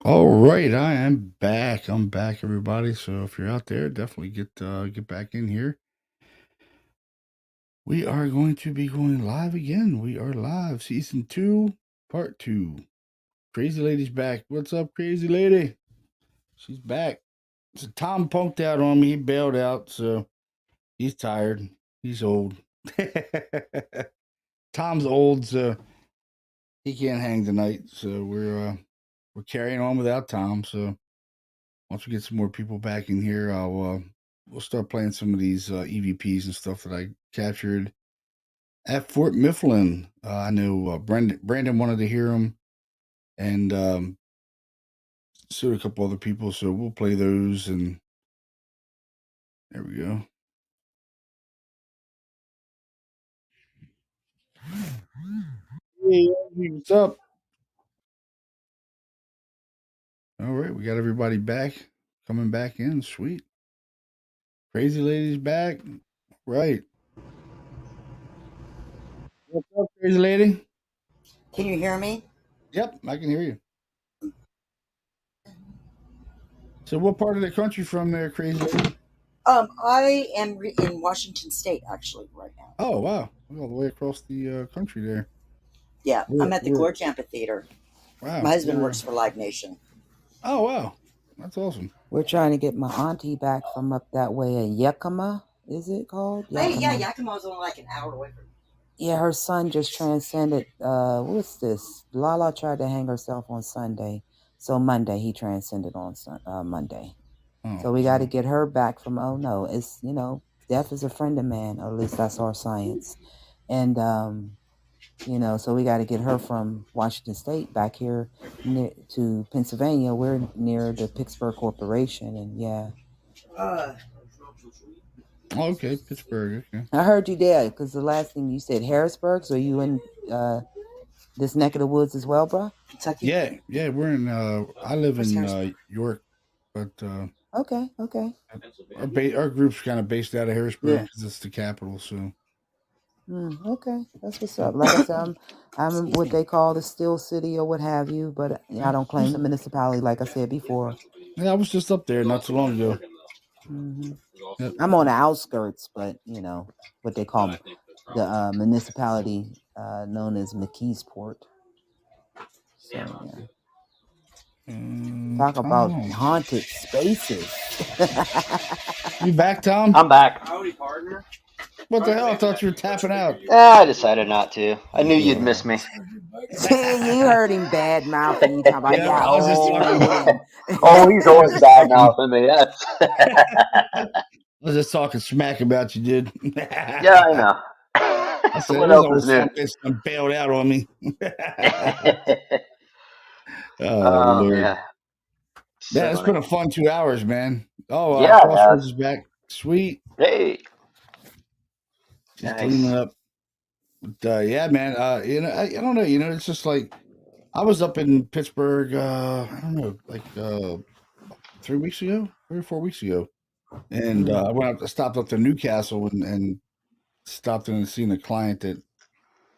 All right, I am back. I'm back, everybody. So if you're out there, definitely get back in here. We are going to be going live again. We are live, season 2, part 2. Crazy Lady's back. What's up, Crazy Lady? She's back. So Tom punked out on me. He bailed out, so he's tired. He's old. Tom's old, so he can't hang tonight. So we're carrying on without Tom. So once we get some more people back in here, we'll start playing some of these EVPs and stuff that I captured at Fort Mifflin. I know Brandon wanted to hear them, and so did a couple other people. So we'll play those, and there we go. Hey, what's up? All right, we got everybody back, coming back in. Sweet, Crazy Lady's back. Right. What's up, Crazy Lady? Can you hear me? Yep, I can hear you. So, what part of the country from there, Crazy Lady? I am in Washington State actually right now. Oh wow, we're all the way across the country there. Yeah, I'm at the We're Gorge Amphitheater. My wow. husband We're works for Live Nation. oh wow, that's awesome. We're trying to get my auntie back from up that way in Yakima. Is it called Hey, yeah, Yakima? Yakima's only like an hour away from me. Yeah, her son just transcended. What's this? Lala tried to hang herself on Sunday, so Monday he transcended on Monday. Oh, So we got to get her back from. Oh no, it's death is a friend of man, or at least that's our science. And so we got to get her from Washington State back here to Pennsylvania. We're near the Pittsburgh Corporation, and yeah. Uh, okay, Pittsburgh. Okay. I heard you there because the last thing you said, Harrisburg. So you in this neck of the woods as well, bro? Kentucky. Yeah, yeah. We're in. I live Where's in Harrisburg? York, but Okay, okay. our group's kind of based out of Harrisburg Yeah. because it's the capital. So Okay, that's what's up. Like I said, I'm what they call the Steel City or what have you, but I don't claim the municipality. Like I said before, yeah, I was just up there not too long ago. hmm Yep. I'm on the outskirts, but what they call the municipality known as McKeesport. So yeah. Talk about Tom, haunted spaces. you back, Tom? I'm back. Howdy, partner. What the hell? I thought you were tapping out. I decided not to. I knew you'd miss me. You heard him bad mouthing. You talking about Yeah, I was just talking. Oh, he's always bad mouthing me. That's I was just talking smack about you, dude. yeah, I know. I said, What this else old is new? son of a bitch done bailed out on me. Oh, Oh Lord. man, so Man, it's funny. been a fun 2 hours, man. Oh, Yeah, it Crossroads has. is back. Sweet. Hey, She's cleaning nice. up. But, yeah, man. I don't know. It's just like I was up in Pittsburgh. I don't know, like 3 weeks ago, 3 or 4 weeks ago, and I went up, stopped up to Newcastle, and stopped in and seen a client that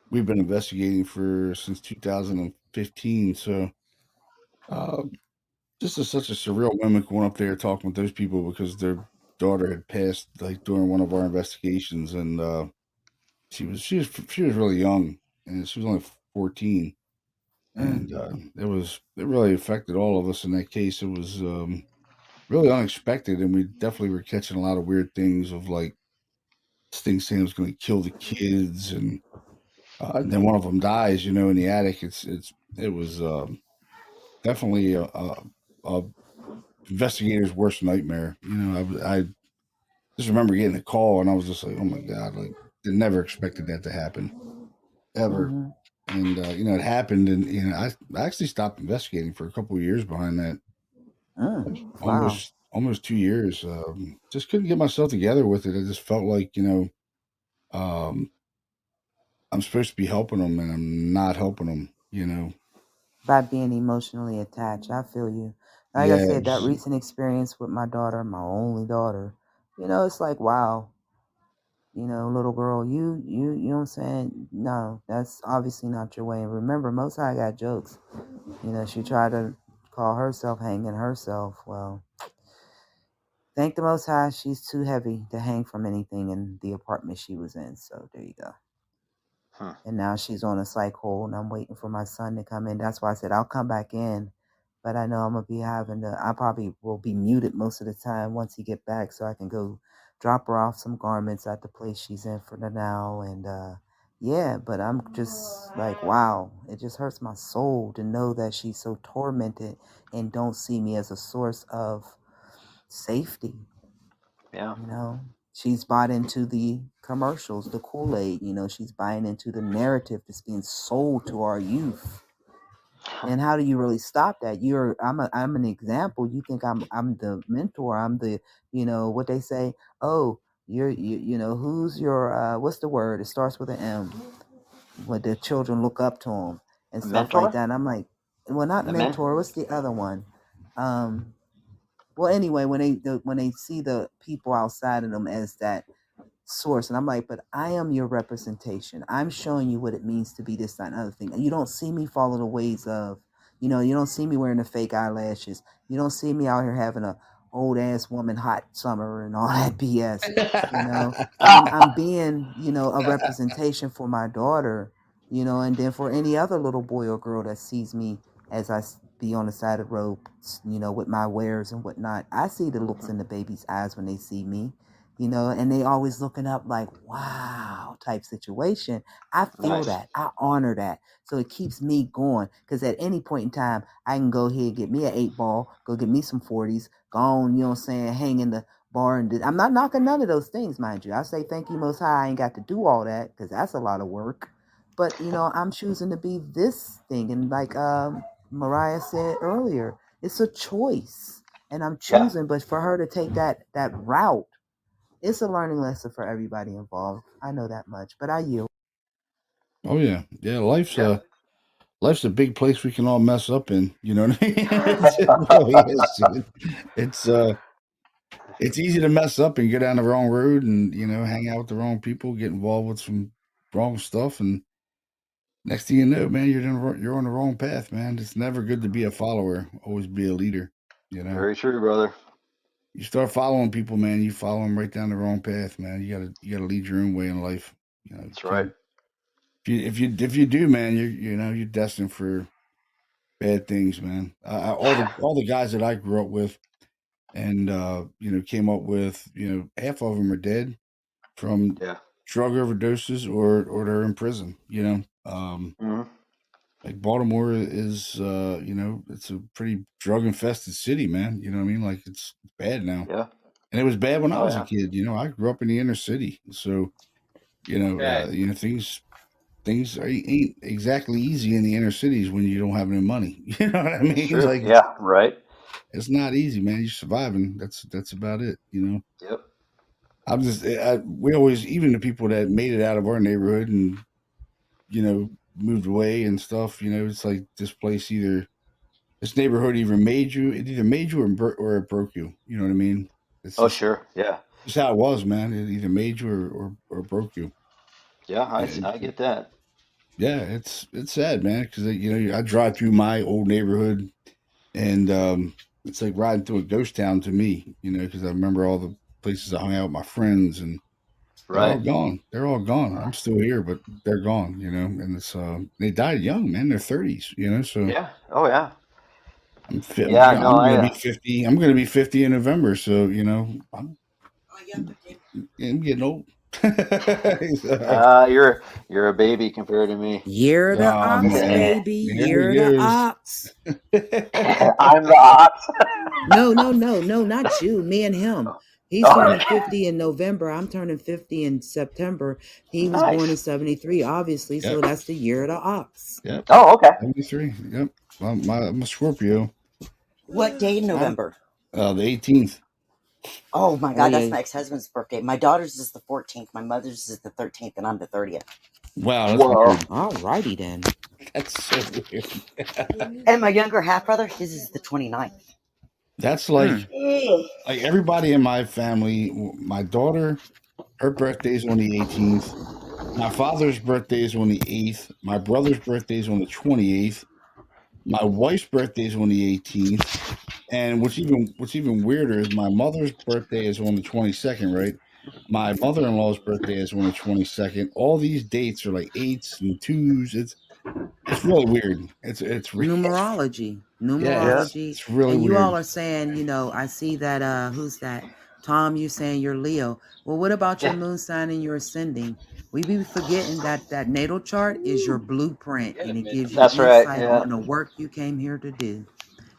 we've been investigating for since 2015. So, uh, just such a surreal moment going up there talking with those people because their daughter had passed like during one of our investigations, and she was really young, and she was only 14, and it really affected all of us in that case. It was really unexpected, and we definitely were catching a lot of weird things of like this thing saying it was going to kill the kids, and then one of them dies, in the attic. It was definitely a investigator's worst nightmare. I just remember getting a call, and I was just like, "Oh my god!" Like, I never expected that to happen ever. Mm-hmm. And it happened, and I actually stopped investigating for a couple of years behind that, Wow. almost 2 years. Just couldn't get myself together with it. I just felt like um, I'm supposed to be helping them, and I'm not helping them. By being emotionally attached, I feel you. Like I Yeah, said, that recent experience with my daughter, my only daughter, it's like, wow, little girl, you know what I'm saying? No, that's obviously not your way. And remember, Most High got jokes. She tried to call herself hanging herself. Well, thank the Most High, she's too heavy to hang from anything in the apartment she was in. So there you go. Huh. And now she's on a psych hold, and I'm waiting for my son to come in. That's why I said I'll come back in, but I know I'm gonna be having to. I probably will be muted most of the time once he get back, so I can go drop her off some garments at the place she's in for the now. And yeah, but I'm just like, wow, it just hurts my soul to know that she's so tormented and don't see me as a source of safety. Yeah. You know, she's bought into the commercials, the Kool-Aid. You know, she's buying into the narrative that's being sold to our youth. And how do you really stop that? I'm an example. You think I'm the mentor. I'm the, you know, what they say. Oh, you know, who's your what's the word? It starts with an M. When the children look up to him and A stuff like mentor? that. And I'm like, well, not The men? mentor. What's the other one? Well, anyway, when they see the people outside of them as that source, and I'm like, but I am your representation. I'm showing you what it means to be this, that, and other thing. You don't see me follow the ways of, you know, you don't see me wearing the fake eyelashes. You don't see me out here having a old ass woman hot summer and all that BS. You know, I'm being, you know, a representation for my daughter, you know, and then for any other little boy or girl that sees me as I be on the side of the road, you know, with my wares and whatnot. I see the looks in the baby's eyes when they see me, you know, and they always looking up like, wow, type situation. I feel Nice. that. I honor that. So it keeps me going, because at any point in time, I can go ahead and get me an 8-ball, go get me some 40s, go on, you know what I'm saying, hang in the bar. And I'm not knocking none of those things, mind you. I say thank you, Most High. I ain't got to do all that because that's a lot of work. But, you know, I'm choosing to be this thing. And like Mariah said earlier, it's a choice. And I'm Yeah. choosing, but for her to take that route, it's a learning lesson for everybody involved. I know that much, but I yield. Oh yeah, yeah. Yeah. Life's a big place we can all mess up in. You know what I mean? It really is, dude. It's uh, it's easy to mess up and get down the wrong road, and you know, hang out with the wrong people, get involved with some wrong stuff, and next thing you know, man, you're on the wrong path, man. It's never good to be a follower. Always be a leader. You know, Very true, brother. you start following people, man. You follow them right down the wrong path, man. You gotta lead your own way in life. You know, you That's right. can't. If you do, man, you're destined for bad things, man. All the guys that I grew up with and you know came up with, you know, half of them are dead from Yeah. drug overdoses or they're in prison. You know, Hmm. like Baltimore is, you know, it's a pretty drug infested city, man. You know what I mean? Like it's bad now, Yeah. and it was bad when I Oh was a yeah. kid. You know, I grew up in the inner city, so you know things ain't exactly easy in the inner cities when you don't have any money. You know what I It's mean? It's true. like Yeah. Right. it's not easy, man. You're surviving. That's about it. You know. Yep. We always, even the people that made it out of our neighborhood and you know moved away and stuff. You know, it's like this neighborhood either made you, or it broke you. You know what I mean? It's Oh sure. Yeah. just how it was, man. It either made you or broke you. Yeah. And I get that. yeah, it's sad, man, because you know I drive through my old neighborhood and it's like riding through a ghost town to me. You know, because I remember all the places I hung out with my friends and they're all Right. gone. They're all gone. I'm still here, but they're gone. You know, and it's they died young, man. They're 30s. You know, so Yeah. Oh yeah. I'm fit. Yeah. No. I'm gonna be 50. I'm gonna be 50 in November. So you know, I'm getting old. So, You're a baby compared to me. Year the oh ox, man, baby. there he Year the goes. ox. I'm the ox. No, not you. Me and him. He's Oh, turning okay. 50 in November. I'm turning 50 in September. He was born in Nice. 73, obviously. So Yep, that's the year of the ox. yep. Oh, okay. 73. Yep. Well, I'm a Scorpio. What day in I, November? The 18th. Oh my oh, God, that's yeah. my ex-husband's birthday. My daughter's is the 14th. My mother's is the 13th, and I'm the 30th. Wow, that's Whoa. weird. All righty then. That's so weird. And my younger half brother, his is the 29th. That's Mm. like everybody in my family. My daughter, her birthday's on the 18th. My father's birthday is on the 8th. My brother's birthday is on the 28th. My wife's birthday is on the 18th, and what's even weirder is my mother's birthday is on the 22nd, right? My mother-in-law's birthday is on the 22nd. All these dates are like 8s and 2s. It's really weird. Numerology. Yeah, Yeah. Numerology. it's really And you weird. all are saying, I see that who's that? Tom, you saying you're Leo. Well, what about your Yeah. moon sign and your ascending? We be forgetting that natal chart is your blueprint and it gives you That's right. insight Yeah. on the work you came here to do.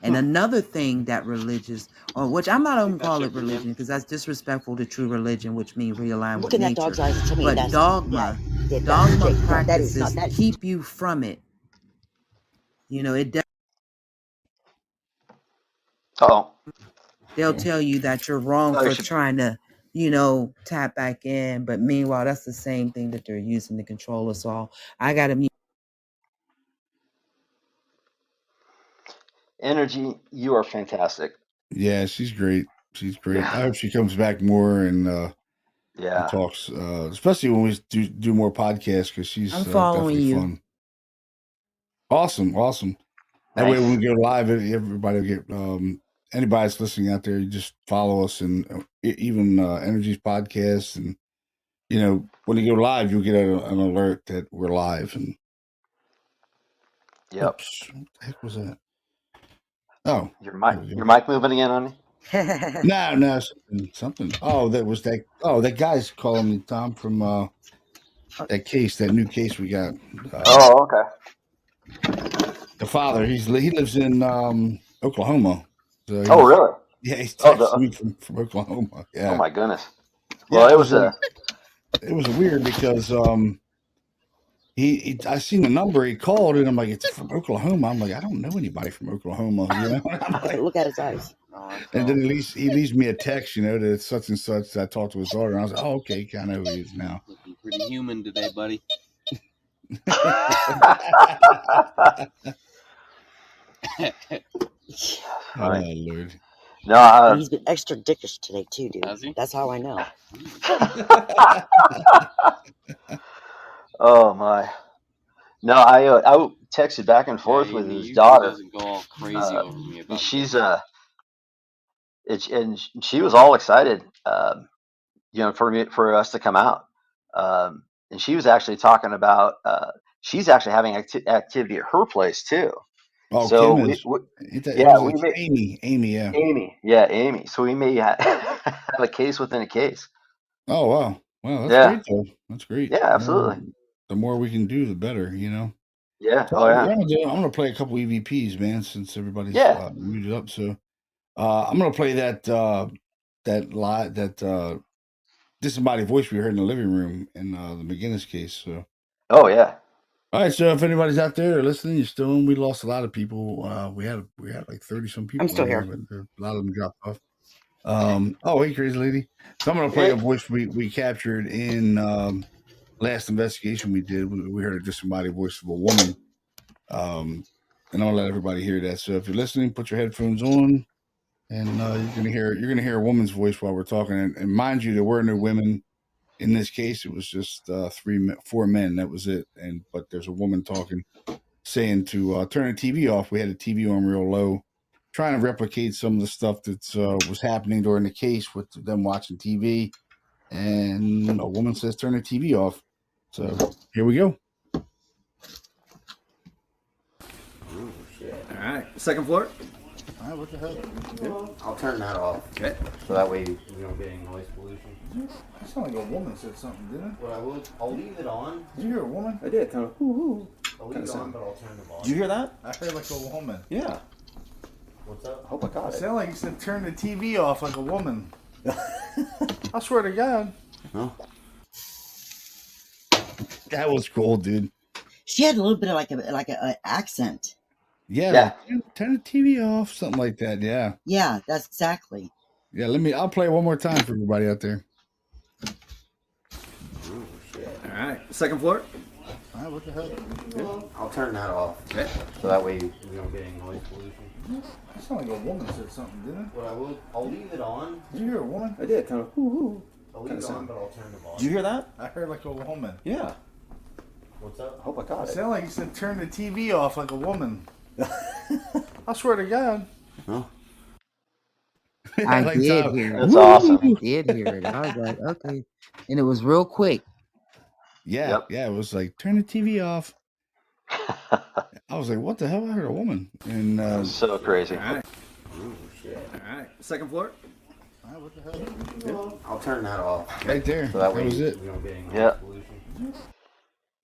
And another thing that religious, or which I'm not even call it religion because that's disrespectful to true religion, which means realign Look with in that nature. dog's eyes and tell me But that's dogma that's dogma Jake. Not that is not practices that. keep you from it. It Oh. they'll tell you that you're wrong Oh, you for should. trying to, tap back in. But meanwhile, that's the same thing that they're using to control us all. I got to Energy, you are fantastic. Yeah, she's great. She's great. I Yeah. hope she comes back more and Yeah. talks, especially when we do more podcasts because she's I'm following definitely you. fun. Awesome, awesome. That way, Nice. when we go live, everybody will get anybody that's listening out there. You just follow us and even Energy's podcast, and when you go live, you'll get an alert that we're live. And Yep. oops, what the heck was that? Oh, Your there mic, we your go. mic moving again on me? No, something. Oh, that was that. Oh, that guy's calling me Tom from that new case we got. Oh, okay. The father, he lives in Oklahoma, so Oh, really? he's Oh, texting me from Oklahoma. oh Yeah, my goodness. Well, yeah, it was a. it was weird because I seen the number he called and I'm like, it's from Oklahoma. I'm like, I don't know anybody from Oklahoma, I'm like, Look at his eyes. and then he leaves me a text, that it's such and such. I talked to his daughter and I was like, oh, okay, kind of know who he is now. Looking pretty human today, buddy. Oh Lord. No, And he's been extra dickish today too, dude. Has he? That's how I know. oh my. No, I texted back and forth Yeah, with and he his usually daughter. doesn't go all crazy over me And about she's things. and she was all excited, for us to come out. And she was actually talking about she's actually having activity at her place too. Oh, So Kim is. yeah, Was we it may Amy? Yeah. Amy. So we may have a case within a case. Oh wow, that's Yeah, great though. That's great. yeah, absolutely. The more we can do, the better. Yeah, So oh yeah, I'm gonna play a couple EVPs, man, since everybody's yeah. muted up. So I'm gonna play that disembodied voice we heard in the living room in the McGinnis case. So Oh yeah. all right, so if anybody's out there listening, you're still in. We lost a lot of people. We had like 30 some I'm people still in here, here. but a lot of them dropped off. Oh hey, crazy lady. So I'm gonna play a voice we captured in last investigation we did. We heard a disembodied voice of a woman. And I'll let everybody hear that. So if you're listening, put your headphones on, and you're gonna hear a woman's voice while we're talking. And mind you, there were no women in this case. It was just 4 men. That was it. But there's a woman talking, saying to turn the TV off. We had the TV on real low, trying to replicate some of the stuff that was happening during the case with them watching TV. And a woman says, "Turn the TV off." So here we go. All right, second floor. All right, what the hell? I'll turn that off. Okay. So that way you don't get any noise pollution. That sounded like a woman said something, didn't it? What I will, I'll leave it on. Did you hear a woman? I did, kind of. I'll leave Kinda it on, sound. but I'll turn the volume. Did you hear that? I heard like a woman. Yeah. What's up? I hope I got It it. sounded like you said turn the TV off like a woman. I swear to God. No. That was cool, dude. She had a little bit of like a accent. Yeah, Yeah. like, turn the TV off, something like that. Yeah. Yeah, that's exactly. Yeah, I'll play it one more time for everybody out there. All right, second floor. All right, what the hell? I'll turn that off. Okay. So that way you don't get any noise pollution. That sounded like a woman said something, didn't it? What I will, I'll leave it on. Did you hear a woman? I did, kind of. I'll leave Kinda it on, sound. but I'll turn the volume. Did you hear that? I heard like a woman. Yeah. What's up? I hope I got It it. sounded like you said turn the TV off like a woman. I swear to God. Oh. I Like did Tom. hear it. That's awesome. I did hear it. I was like, okay. And it was real quick. Yeah, Yep. yeah. It was like, turn the TV off. I was like, what the hell? I heard a woman. And So crazy. All right. Ooh, shit. All right. Second floor. what the hell? I'll turn that off. Right there. So That that way was it. we don't get any noise Yeah. pollution.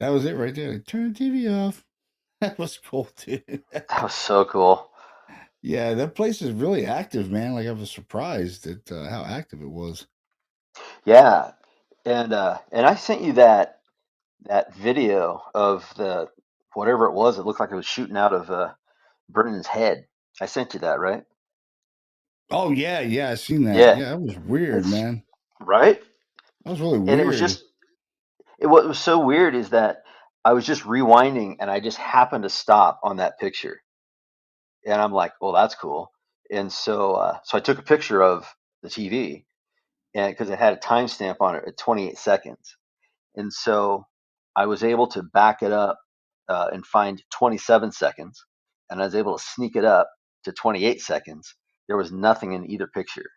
That was it right there. Like, turn the TV off. That was cool, dude. That was so cool. Yeah, that place is really active, man. Like I was surprised at how active it was. Yeah. And I sent you that video of the whatever it was. It looked like it was shooting out of Brennan's head. I sent you that, right? Oh yeah, I seen that. Yeah. Yeah, that was weird, It's man. right. That was really And it was weird. just what was so weird is that I was just rewinding and I just happened to stop on that picture. And I'm like, well, that's cool. And so I took a picture of the TV and because it had a timestamp on it at 28 seconds. And so I was able to back it up and find 27 seconds. And I was able to sneak it up to 28 seconds. There was nothing in either picture.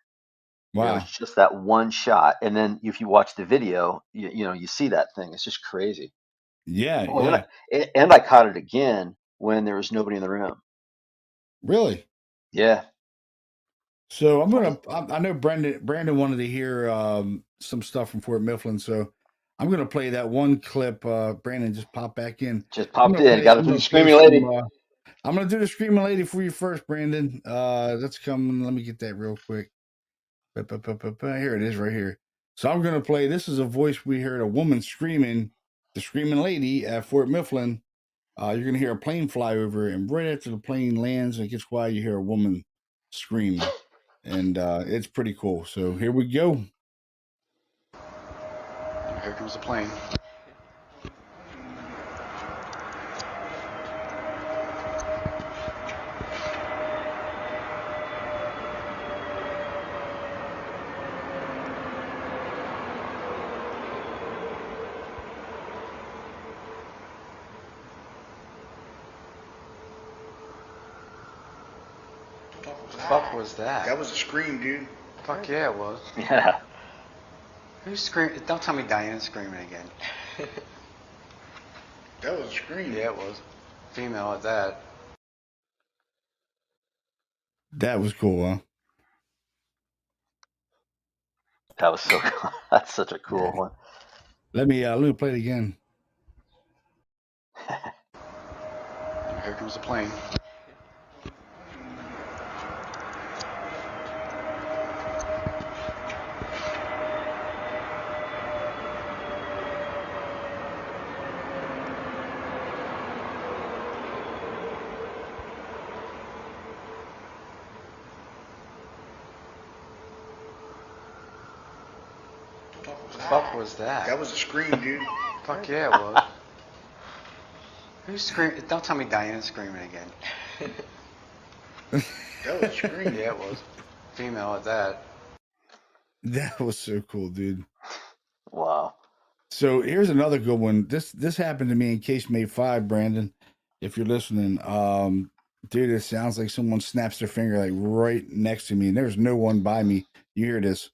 There was Wow. just that one shot. And then if you watch the video, you see that thing. It's just crazy. Yeah, Oh, yeah. and I caught it again when there was nobody in the room. Really? Yeah. So I know Brandon wanted to hear some stuff from Fort Mifflin, so I'm gonna play that one clip. Brandon just popped back in. Just popped in. Got to I'm do the gonna play screaming some lady. I'm gonna do the Screaming Lady for you first, Brandon. That's coming. Let me get that real quick. Here it is right here. So I'm gonna play. This is a voice we heard a woman screaming, the Screaming Lady at Fort Mifflin. You're going to hear a plane fly over, and right after the plane lands and it gets quiet, you hear a woman screaming. And it's pretty cool. So here we go. Here comes the plane. What the fuck was that? That was a scream, dude. Fuck yeah, it was. Yeah. Who's screaming? Don't tell me Diane's screaming again. That was a scream. Yeah, it was. Female at that. That was cool, huh? That was so cool. That's such a cool one. Let me play it again. Here comes the plane. What the fuck was that? That was a scream, dude. Fuck yeah, it was. Who's screaming? Don't tell me Diane's screaming again. That was a scream. Yeah, it was. Female at that. That was so cool, dude. Wow. So here's another good one. This happened to me in Case May 5, Brandon. If you're listening, dude, it sounds like someone snaps their finger like right next to me, and there's no one by me. You hear this?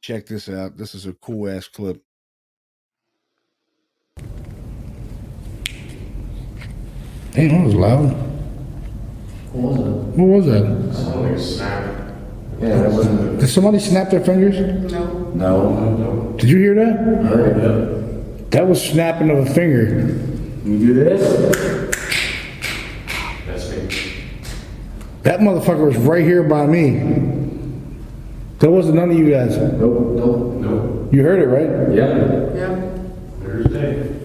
Check this out. This is a cool ass clip. Damn, that was loud. What was that? Yeah, that wasn't. Did somebody snap their fingers? No. Did you hear that? I heard that. That was snapping of a finger. You do this? That's me. That motherfucker was right here by me. That wasn't none of you guys. Nope. You heard it, right? Yeah. Thursday.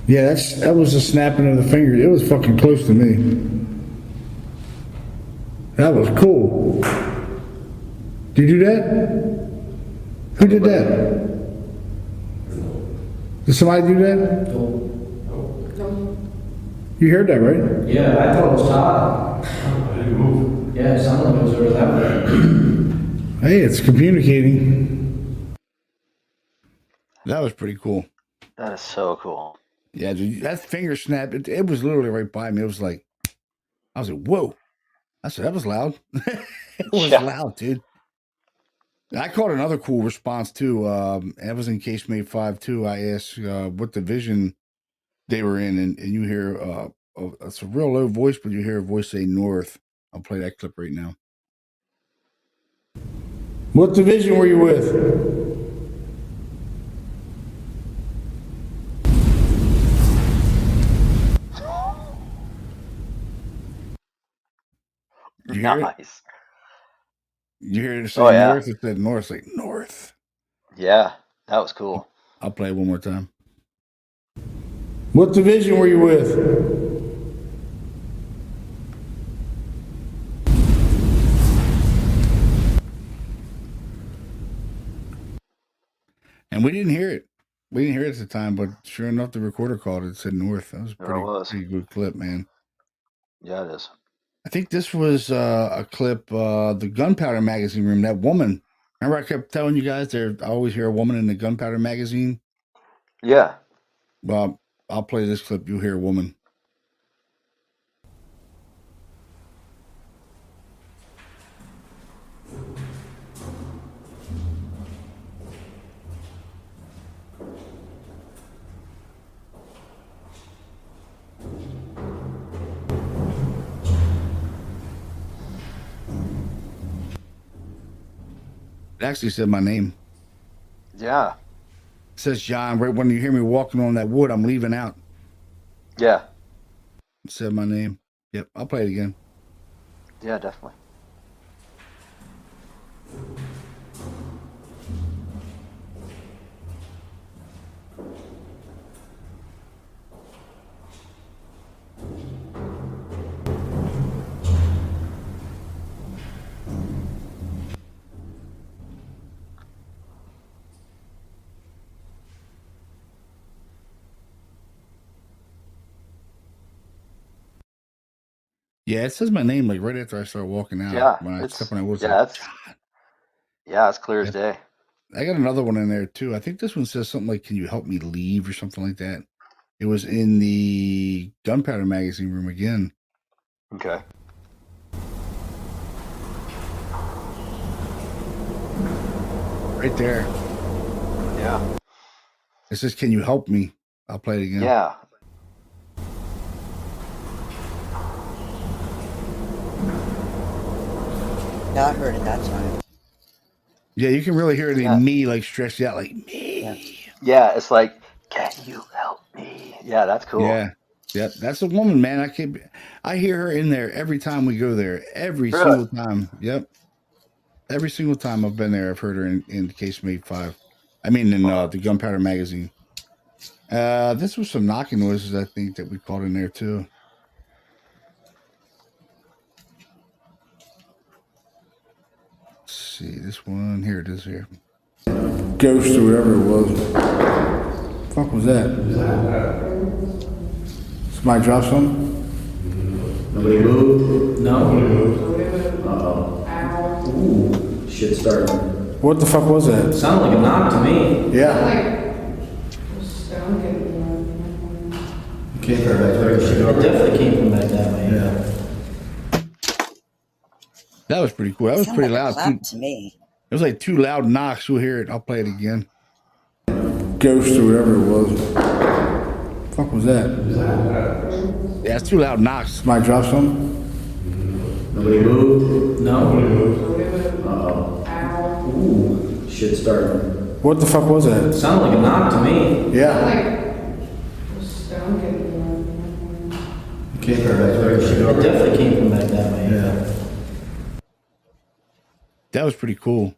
Yeah, that was the snapping of the fingers. It was fucking close to me. That was cool. Did you do that? Who did that? Did somebody do that? You heard that, right? Yeah, I thought it was Todd. I didn't move. Yeah, someone was over that way. Hey, it's communicating. That was pretty cool. That is so cool. Yeah, dude, that finger snap, it was literally right by me. It was like, I was like, whoa. I said, that was loud. It was Yeah. loud, dude. I caught another cool response too. That was in Casemate 5 too. I asked what division they were in, and you hear it's a real low voice, but you hear a voice say north. I'll play that clip right now. What division were you with? You hear it? Nice. You hear it say Oh yeah. north? It said north, like north. Yeah. That was cool. I'll play it one more time. What division were you with? And we didn't hear it. We didn't hear it at the time, but sure enough, the recorder called it. It said north. That was a There it was. pretty good clip, man. Yeah, it is. I think this was a clip, the Gunpowder magazine room. That woman. Remember, I kept telling you guys I always hear a woman in the Gunpowder magazine. Yeah. Well, I'll play this clip. You'll hear a woman. It actually said my name. Yeah. It says John. Right when you hear me walking on that wood, I'm leaving out. Yeah. It said my name. Yep, I'll play it again. Yeah, definitely. Yeah, it says my name like right after I start walking out. Yeah. When I It's step on that wood, it's yeah, like, that's John. yeah, it's clear as Yep. day. I got another one in there too. I think this one says something like, "Can you help me leave?" or something like that. It was in the Gunpowder magazine room again. Okay. Right there. Yeah. It says, "Can you help me?" I'll play it again. Yeah. Yeah, I heard it that time. Yeah, you can really hear the Yeah. me like stretched out, like me. Yeah. Yeah, it's like, can you help me? Yeah, that's cool. Yeah. Yep, that's a woman, man. I hear her in there every time we go there. Every Really? single time. Yep. Every single time I've been there, I've heard her in Casemate 5. I mean, in Wow. the Gunpowder magazine. This was some knocking noises, I think, that we caught in there too. Let's see, this one here. It is here. Ghost or whatever it was. Fuck was that? Somebody dropped something? Nobody moved? No. Uh-oh. Ooh, shit started. What the fuck was that? Sounded like a knock to me. Yeah. Came from back there. It definitely came from back that way, yeah. That was pretty cool. That was Sounded pretty like a loud. clap to me. It was like two loud knocks. You'll hear it. I'll play it again. Ghost or whatever it was. Fuck was that? Yeah, it's two loud knocks. Somebody dropped something? Nobody moved? No. Uh-oh. Ooh, shit started. What the fuck was that? Sounded like a knock to me. Yeah. Came from back there. It definitely came from back that way, yeah. That was pretty cool.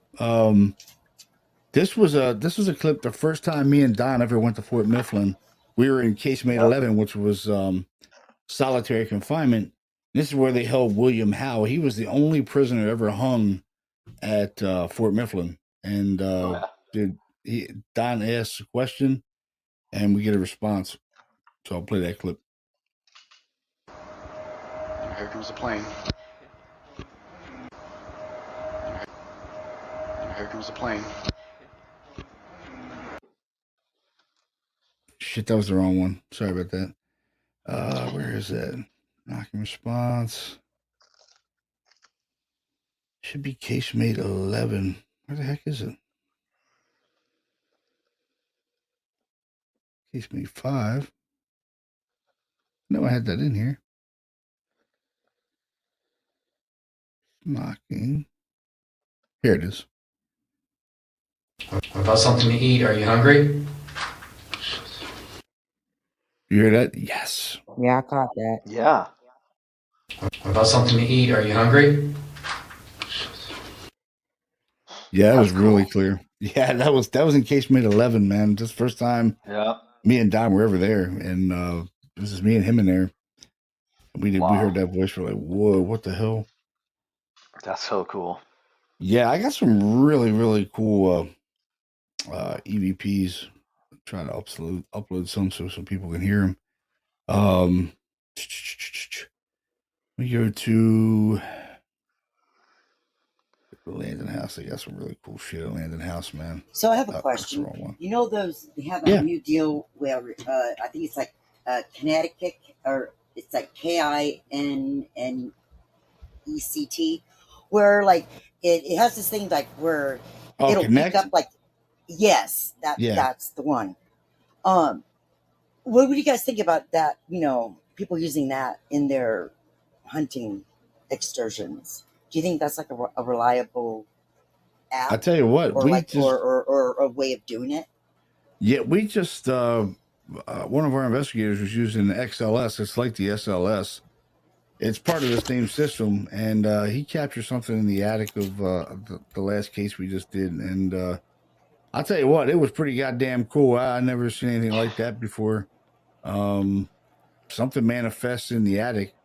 This was a clip. The first time me and Don ever went to Fort Mifflin, we were in Casemate 11, which was solitary confinement. This is where they held William Howe. He was the only prisoner ever hung at Fort Mifflin. And Don asks a question, and we get a response. So I'll play that clip. Here comes the plane. Here comes the plane. shit, that was the wrong one. Sorry about that. Where is that? Knocking response. Should be casemate 11. Where the heck is it? Casemate 5. No, I had that in here. Knocking. Here it is. What about something to eat? Are you hungry? You hear that? Yes. Yeah, I caught that. Yeah. What about something to eat? Are you hungry? Yeah, that was That's really cool. clear. Yeah, that was in casemate 11, man. Just first time Yeah. me and Don were ever there, and it was just me and him in there. We Wow. heard that voice. We're like, whoa, what the hell? That's so cool. Yeah, I got some really, really cool EVPs. Try to upload some so people can hear them. We go to the Landon House. They got some really cool shit at Landon House, man. So I have a That's the question. wrong one. You know those they have a Yeah. new deal where I think it's like Connecticut, or it's like KINNECT, where like it has this thing like where Oh, it'll Connect? pick up like, yes, Yeah. that's the one. What would you guys think about that? You know, people using that in their hunting excursions. Do you think that's like a reliable app, I tell you what, or we like just or a way of doing it? we just one of our investigators was using the XLS. It's like the SLS. It's part of the same system, and he captured something in the attic of the last case we just did, and I'll tell you what, it was pretty goddamn cool. I never seen anything like that before. Something manifests in the attic,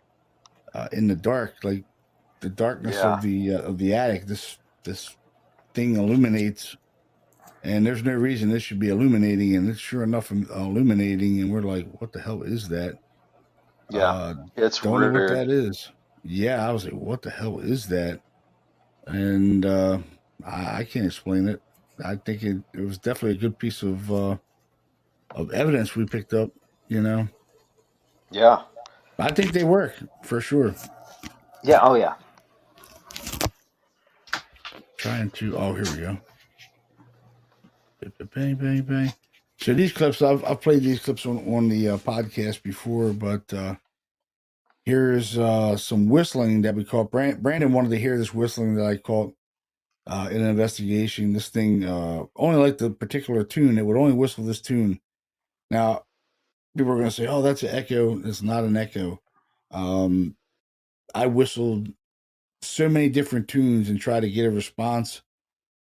in the dark, like the darkness Yeah. of the attic. This thing illuminates, and there's no reason this should be illuminating, and it's sure enough illuminating, and we're like, what the hell is that? Yeah. It's Don't know what weird. that is. Yeah, I was like, what the hell is that? And I can't explain it. I think it was definitely a good piece of evidence we picked up, you know. Yeah. I think they work for sure. Yeah. Oh yeah. Trying to here we go. Bang, bang, bang. So these clips, I've played these clips on the podcast before, but here's some whistling that we caught. Brandon wanted to hear this whistling that I caught in an investigation. This thing only liked the particular tune. It would only whistle this tune. Now, people are going to say, "Oh, that's an echo." It's not an echo. I whistled so many different tunes and tried to get a response,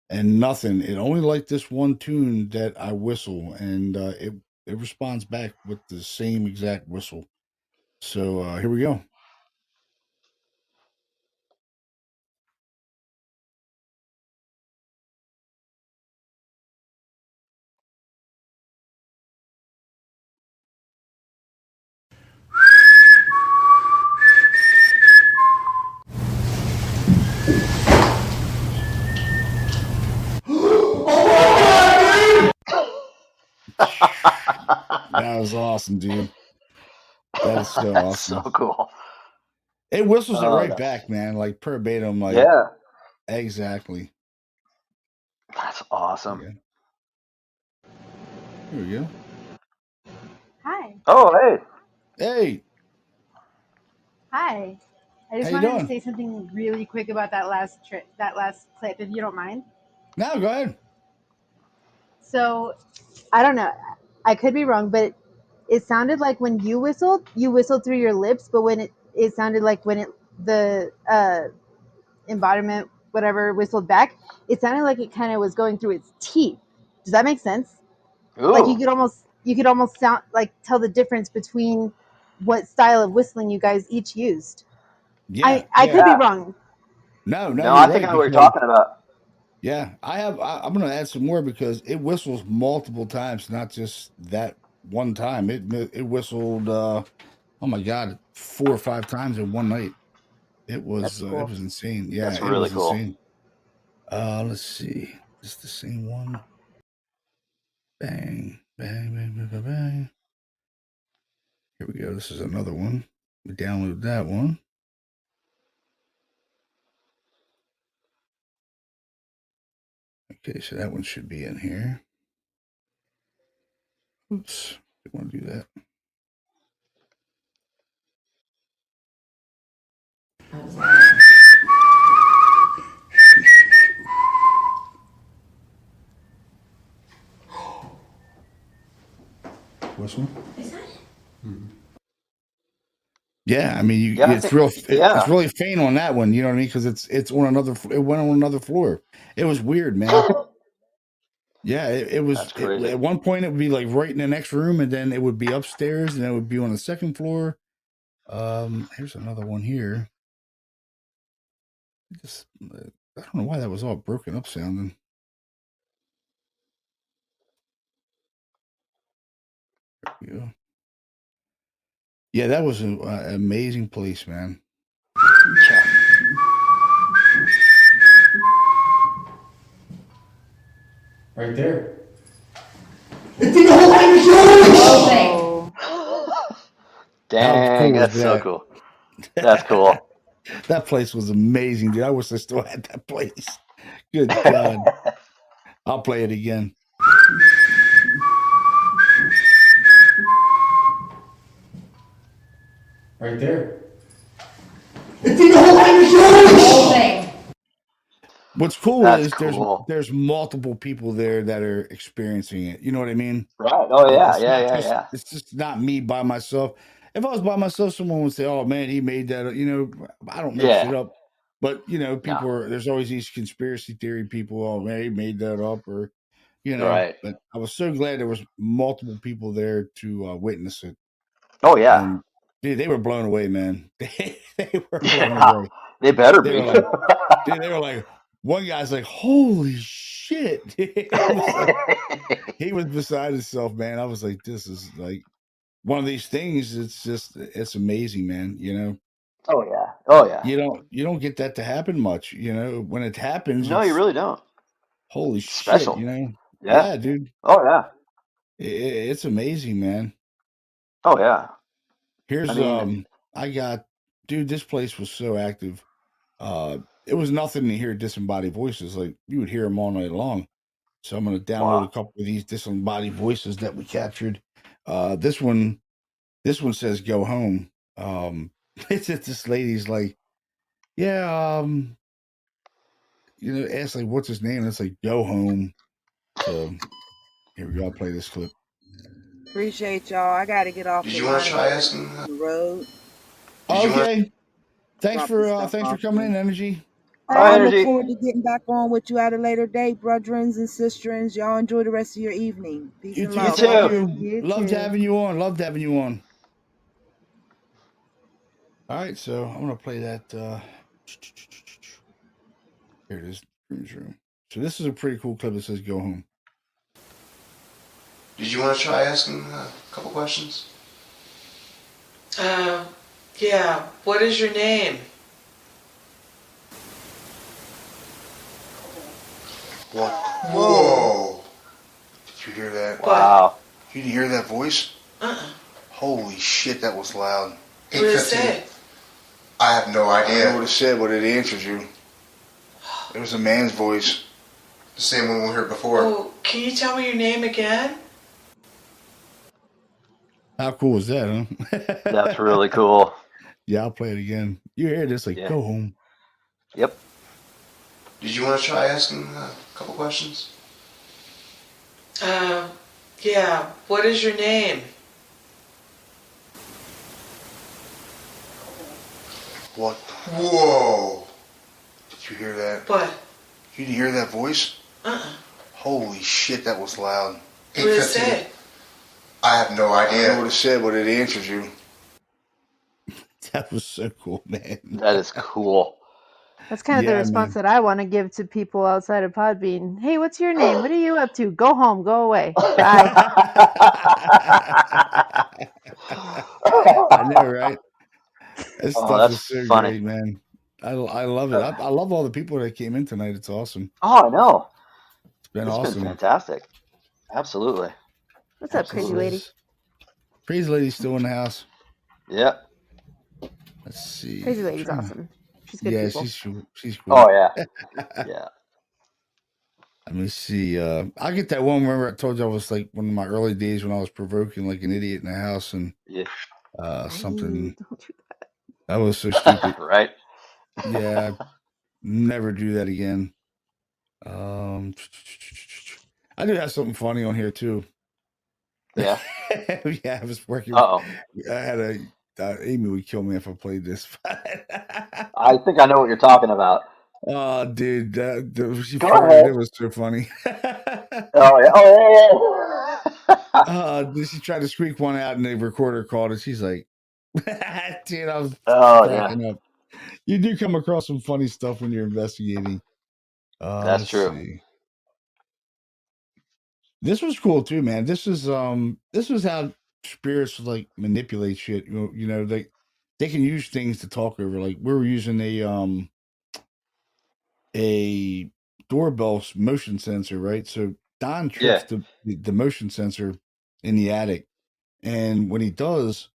and nothing. It only liked this one tune that I whistle, and it responds back with the same exact whistle. So here we go. That was awesome, dude. That is so That's awesome. so cool. It whistles it Oh, right that's- back, man, like verbatim, like Yeah. exactly. That's awesome. Yeah. Here we go. Hi. Oh, hey. Hey, Hi. I just how you wanted to doing? say something really quick about that last clip, if you don't mind. No, go ahead. So, I don't know. I could be wrong, but it sounded like when you whistled through your lips, but when it sounded like when the embodiment, whatever, whistled back, it sounded like it kind of was going through its teeth. Does that make sense? Like Ooh. you could almost sound like tell the difference between what style of whistling you guys each used. Yeah, I could be Yeah. wrong. No, No, you're I think right I know what you're because talking about. yeah, I'm going to add some more because it whistles multiple times, not just that one time. It whistled. Oh my god, 4 or 5 times in one night. It That's was cool. insane. Yeah, That's it really was cool. insane. Let's see. Is this the same one? Bang, bang, bang, bang, bang, bang. Here we go. This is another one. We download that one. Okay, so that one should be in here. Oops, didn't want to do that. Whistle? Is that it? Yeah, I mean, it's really faint on that one. You know what I mean? Because it's on another. It went on another floor. It was weird, man. Yeah, it was. That's crazy. At one point, it would be like right in the next room, and then it would be upstairs, and it would be on the second floor. Here's another one here. Just, I don't know why that was all broken up sounding. There we go. Yeah, that was an amazing place, man. Yeah. Right there. Dang, that's so cool. That's cool. That place was amazing, dude. I wish I still had that place. Good God. I'll play it again. Right there. What's cool That's is cool. there's multiple people there that are experiencing it. You know what I mean? Right. Oh yeah, Yeah. It's just not me by myself. If I was by myself, someone would say, "Oh man, he made that." You know, I don't make shit up. But you know, there's always these conspiracy theory people. Oh man, he made that up, or you know. Right. But I was so glad there was multiple people there to witness it. Oh yeah. And dude, they were blown away, man. They were blown Yeah, away. they better They be. were like, dude, they were like, one guy's like, "Holy shit!" It was like he was beside himself, man. I was like, "This is like one of these things. It's amazing, man. You know." Oh yeah. Oh yeah. You don't get that to happen much. You know, when it happens, No, you it's really don't. holy It's shit. special. You know, Yeah. dude. Oh yeah. It's amazing, man. Oh yeah. Here's I mean, I got, dude. This place was so active. It was nothing to hear disembodied voices. Like you would hear them all night long. So I'm going to download a couple of these disembodied voices that we captured. This one says "Go home." It's this lady's like, yeah, you know, ask like, what's his name? And it's like, "Go home." So here we go. I'll play this clip. Appreciate y'all. I got to get off. Did you want to try asking? The road. Okay. Thanks Drop the for stuff coming off. in, Energy. I look forward to getting back on with you at a later date, brethrens and sisterins. Y'all enjoy the rest of your evening. Peace and love. Thank you. Loved having you on. All right, so I'm gonna play that. Here it is, Groom's Room. So this is a pretty cool clip that says "Go home." Did you want to try asking a couple questions? Yeah. What is your name? What? Whoa! Did you hear that? Wow. You didn't hear that voice? Holy shit, that was loud. What did it say? I have no idea. I don't know what it said, but it answered you. It was a man's voice. The same one we heard before. Oh, can you tell me your name again? How cool is that, huh? That's really cool. Yeah, I'll play it again. You hear this like, "Go home." Yep. Did you want to try asking a couple questions? Yeah. What is your name? What? Whoa! Did you hear that? What? You didn't hear that voice? Holy shit, that was loud. What did it say? I have no idea. I don't know what it said, but it answered you. That was so cool, man. That is cool. That's kind of the response that I want to give to people outside of Podbean. Hey, what's your name? What are you up to? Go home. Go away. Bye. I know, right? This stuff that's is so funny. great, man. I love it. I love all the people that came in tonight. It's awesome. Oh, I know. It's been It's awesome. been fantastic. Absolutely. What's up, crazy lady? Crazy lady's still in the house. Yeah. Let's see. Crazy lady's Trying to- awesome. She's good Yeah, people. she's cool. Oh yeah. Yeah. Let me see. I'll get that one. Remember, I told you I was like one of my early days when I was provoking like an idiot in the house and Yeah. something Don't do that. that was so stupid. Right. Yeah, never do that again. I do have something funny on here too. Yeah. Yeah, I was working. Uh-oh. I had Amy would kill me if I played this. I think I know what you're talking about. Oh, dude, she Go farted. ahead. It was so funny. Oh yeah. Oh yeah. She tried to squeak one out, and the recorder called, and she's like, "Dude, I was Oh yeah. cracking up." You do come across some funny stuff when you're investigating. That's Let's true. see. This was cool too, man. This was how spirits like manipulate shit. You know, they can use things to talk over. Like we were using a doorbell motion sensor, right? So Don tricks Yeah. the motion sensor in the attic, and when he does,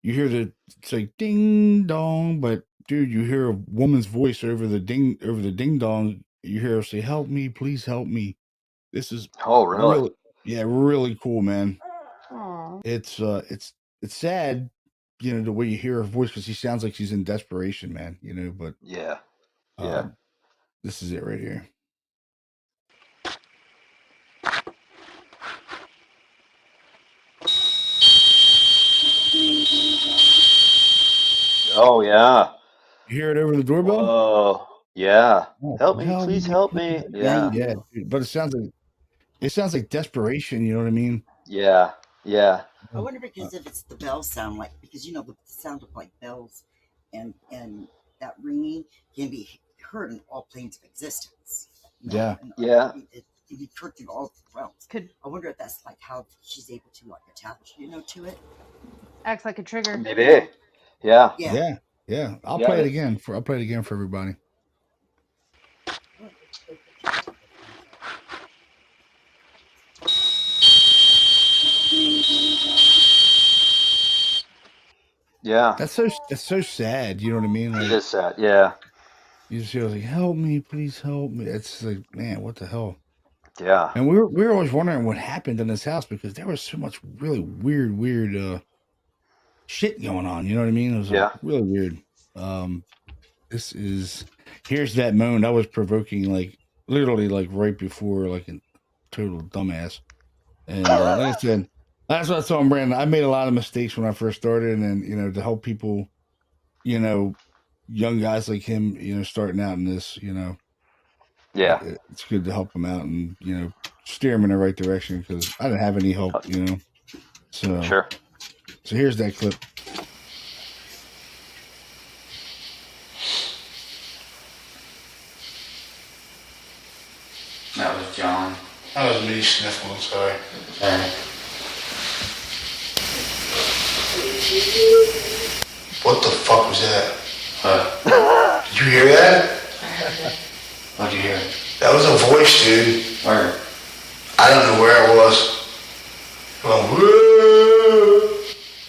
you hear it's like ding dong, but dude, you hear a woman's voice over the ding dong. You hear her say, "Help me, please help me." This is Oh really? really, yeah, really cool, man. Aw. It's sad, you know, the way you hear her voice because she sounds like she's in desperation, man. You know, but Yeah. Yeah. this is it right here. Oh yeah. You hear it over the doorbell? Whoa. Yeah. Oh, Help me, help please me, help please. me. Yeah, you Yeah. Yeah, do. dude, but it sounds like desperation. You know what I mean? Yeah. Yeah. I wonder because if it's the bell sound, like because you know the sound of like bells, and that ringing can be heard in all planes of existence. You know, Yeah. and Yeah. it can be heard through all the realms. Could I wonder if that's like how she's able to like attach, to it. acts like a trigger. Maybe. Yeah. Yeah. Yeah. I'll Yeah. play it again for everybody. Yeah. That's so sad. You know what I mean? It Like is sad. Yeah. you just hear like, "Help me, please help me." It's like, man, what the hell? Yeah. And we were always wondering what happened in this house because there was so much really weird shit going on. You know what I mean? It was like Yeah. really weird. Here's that moan. I was provoking like literally like right before like a total dumbass. And like I said, that's what I told Brandon. I made a lot of mistakes when I first started, and you know, to help people, you know, young guys like him, you know, starting out in this, you know, Yeah. it's good to help them out and you know steer them in the right direction because I didn't have any help, you know. So Sure. so here's that clip. That was John. That was me sniffling, sorry. What the fuck was that? What? Did you hear that? What'd you hear? That was a voice, dude. Where? I don't know where it was. Going, whoa.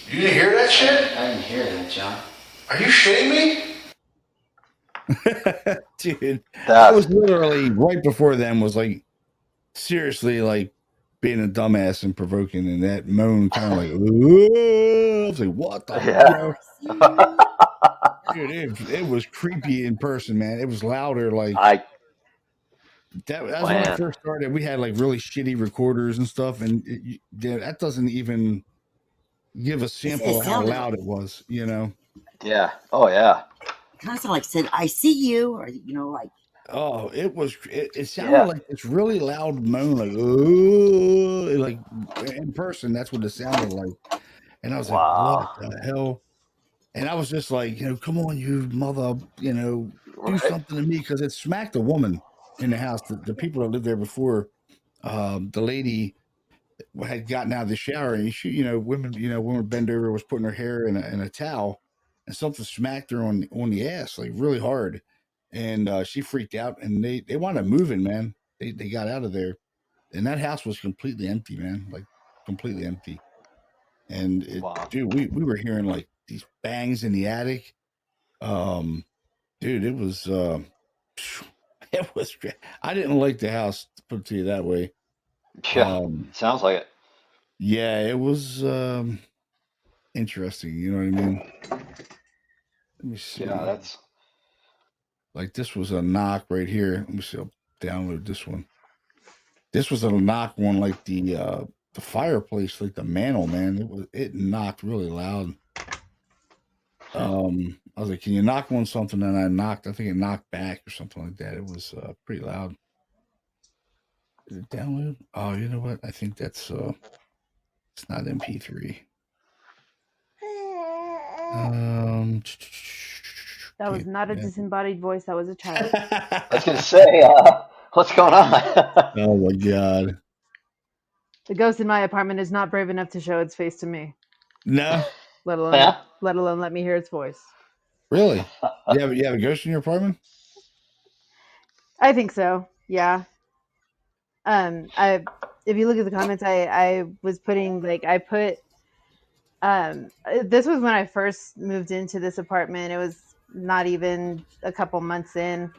You didn't hear that shit? I didn't hear that, John. Are you shitting me? Dude, I That's was literally right before them was like seriously like being a dumbass and provoking and that moan kind of like I was like what the you yeah. know dude it was creepy in person, man. It was louder like that was when I Man. first started. We had like really shitty recorders and stuff and that doesn't even give a sample of how sounded loud it was, you know. Yeah. Oh yeah. kind of sound like said, "I see you," or like. Oh, it sounded Yeah. like this really loud moan, like oh, like in person. That's what it sounded like, and I was like, "What Wow. the hell?" And I was just like, you know, come on, you mother, you know, do Right. something to me because it smacked a woman in the house. The people that lived there before, the lady had gotten out of the shower and she, women bend over, was putting her hair in a towel, and something smacked her on the ass like really hard, and she freaked out and they wound up moving, man. They got out of there, and that house was completely empty, man, like completely empty. And Wow. dude, we were hearing like these bangs in the attic. Dude, it was it was. I didn't like the house, to put it to you that way. Yeah, sounds like it. Yeah, it was interesting. You know what I mean? Let me see. Yeah, that's Like this was a knock right here. Let me see. I'll download this one. This was a knock one, like the fireplace, like the mantle, man. It knocked really loud. I was like, "Can you knock on something?" And I knocked. I think it knocked back or something like that. It was pretty loud. Did it download? Oh, you know what? I think that's it's not MP3. That was not a disembodied voice. That was a child. I was gonna say, what's going on? Oh my god! The ghost in my apartment is not brave enough to show its face to me. No, let alone let me hear its voice. Really? You have a ghost in your apartment? I think so. Yeah. If you look at the comments, I was putting this was when I first moved into this apartment. It was not even a couple months in.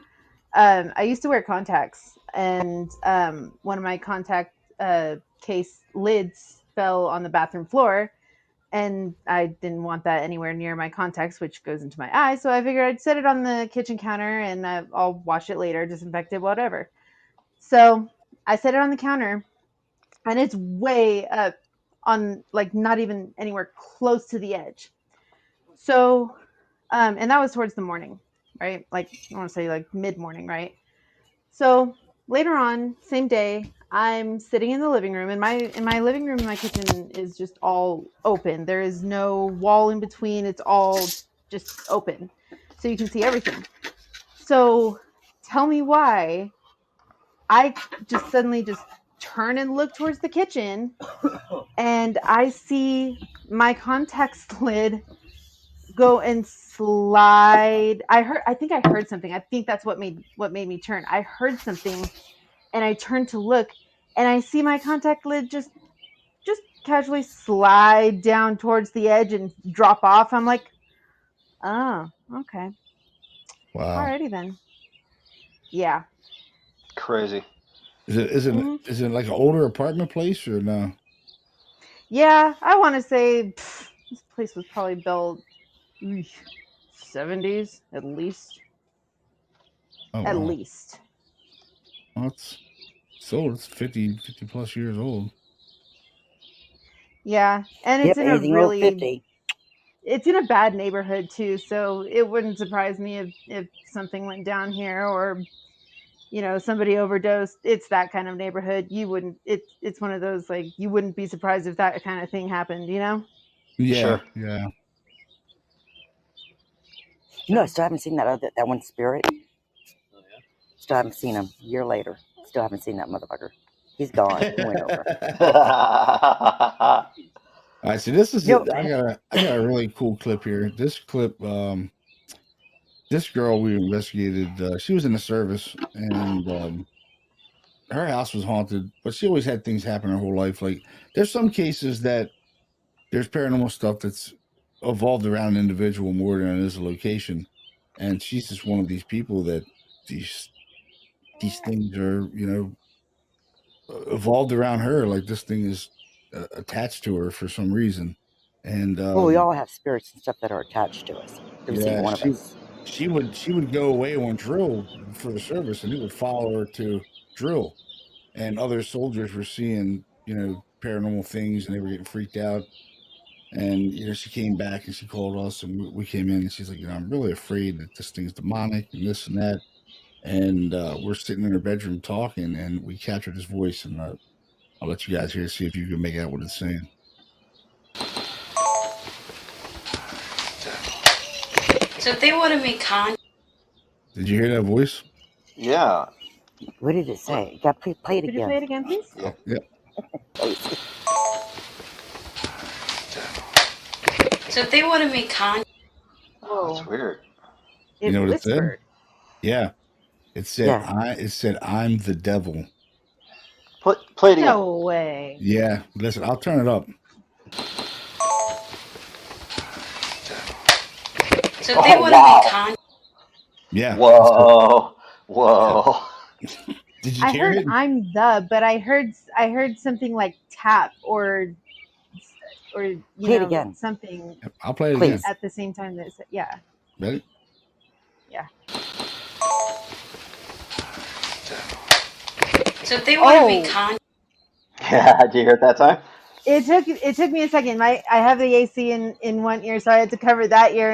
I used to wear contacts, and one of my contact case lids fell on the bathroom floor, and I didn't want that anywhere near my contacts, which goes into my eye. So I figured I'd set it on the kitchen counter, and I'll wash it later, disinfect it, whatever. So I set it on the counter, and it's way up on, like, not even anywhere close to the edge. So, and that was towards the morning, right? Like, I want to say like mid-morning, right? So later on, same day, I'm sitting in the living room, and my living room and my kitchen is just all open. There is no wall in between. It's all just open, so you can see everything. So tell me why I just suddenly just turn and look towards the kitchen, and I see my contacts lid go and slide. I think I heard something. I think that's what made me turn. I heard something, and I turned to look, and I see my contact lid just casually slide down towards the edge and drop off. I'm like, oh, okay. Wow. Alrighty then. Yeah. Crazy. Is it like an older apartment place or no? Yeah, I want to say this place was probably built 70s at least. Oh, At wow. least. Well, it's 50 plus years old. Yeah, and it's in a anything over 50. It's in a bad neighborhood too, so it wouldn't surprise me if something went down here, or somebody overdosed. It's that kind of neighborhood. You wouldn't. It's one of those, like, you wouldn't be surprised if that kind of thing happened. Yeah, Sure. yeah. I still haven't seen that one spirit. Still haven't seen him. A year later, still haven't seen that motherfucker. He's gone. He went over. All right, so this is I got a really cool clip here. This clip, this girl we investigated, she was in the service, and her house was haunted, but she always had things happen her whole life. Like, there's some cases that there's paranormal stuff that's evolved around an individual more than it is a location, and she's just one of these people that these things are, evolved around her. Like, this thing is attached to her for some reason. And well, we all have spirits and stuff that are attached to us. Every single one of us. She would go away on drill for the service, and it would follow her to drill. And other soldiers were seeing, paranormal things, and they were getting freaked out. And she came back and she called us, and we came in, and she's like, I'm really afraid that this thing's demonic and this and that. And we're sitting in her bedroom talking, and we captured his voice, and I'll let you guys hear, see if you can make out what it's saying. So if they want to make Did you hear that voice? Yeah. What did it say? You got to play it again. Could you play it again, please? Yeah. So if they want to make Oh, that's weird. You know what whispered. it said? Yeah. It said, I'm the devil. Play it again. No way. Yeah. Listen, I'll turn it up. So they want to be con. Yeah. Whoa. Did you I hear heard it? I'm the, but I heard something like tap or you Play it know again, something I'll play it again. please. at the same time that yeah. Ready? Yeah. So they want to be Oh, con. Yeah, did you hear it that time? it took me a second. I have the AC in one ear, so I had to cover that ear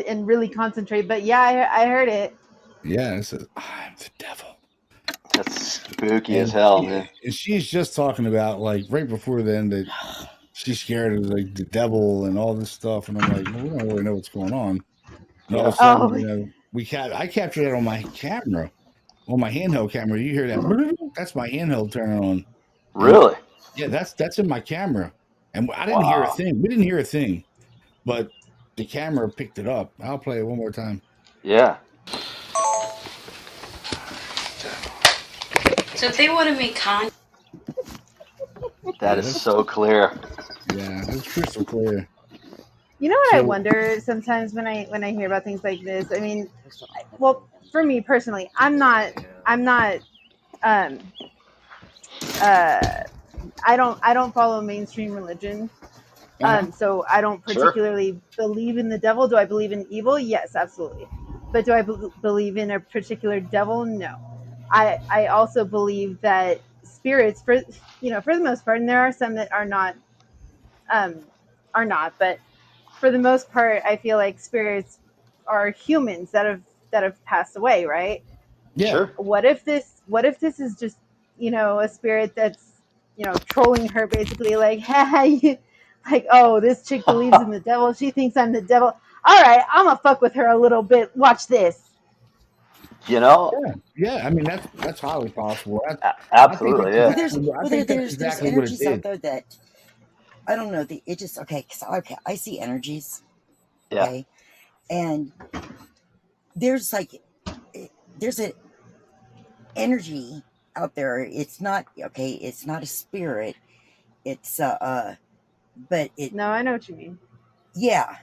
and really concentrate. But yeah, I heard it. Yeah, it says, I'm the devil. That's spooky as And hell, man. she's just talking about, like, right before then that she's scared of, like, the devil and all this stuff. And I'm like, well, we don't really know what's going on. And all of Yeah. a sudden, Oh, I captured that on my camera, on my handheld camera. You hear that? That's my handheld turning on. And Really? yeah, that's in my camera. And I didn't hear a Wow. thing. We didn't hear a thing, but the camera picked it up. I'll play it one more time. Yeah. So they want to be con. That Yeah, is so clear. yeah, it's crystal clear. you know what I So wonder sometimes when I hear about things like this. I mean, well, for me personally, I'm not um I don't follow mainstream religion. So I don't Sure. particularly believe in the devil. Do I believe in evil? Yes, absolutely. But do I believe in a particular devil? No. I also believe that spirits, for for the most part, and there are some that um, are not, but for the most part, I feel like spirits are humans that have passed away, right? yeah, Sure. What if this is just a spirit that's trolling her, basically, like, hey, like, oh, this chick believes in the devil, she thinks I'm the devil, all right, I'm gonna fuck with her a little bit, watch this. You know, yeah. I mean, that's highly possible. I think absolutely, that's yeah. Well, there's exactly what it energies out did. there that I don't know. It just okay. Okay, I see energies. Yeah. Okay, and there's like there's an energy out there. It's not okay. It's not a spirit. It's but it No, I know what you mean. yeah.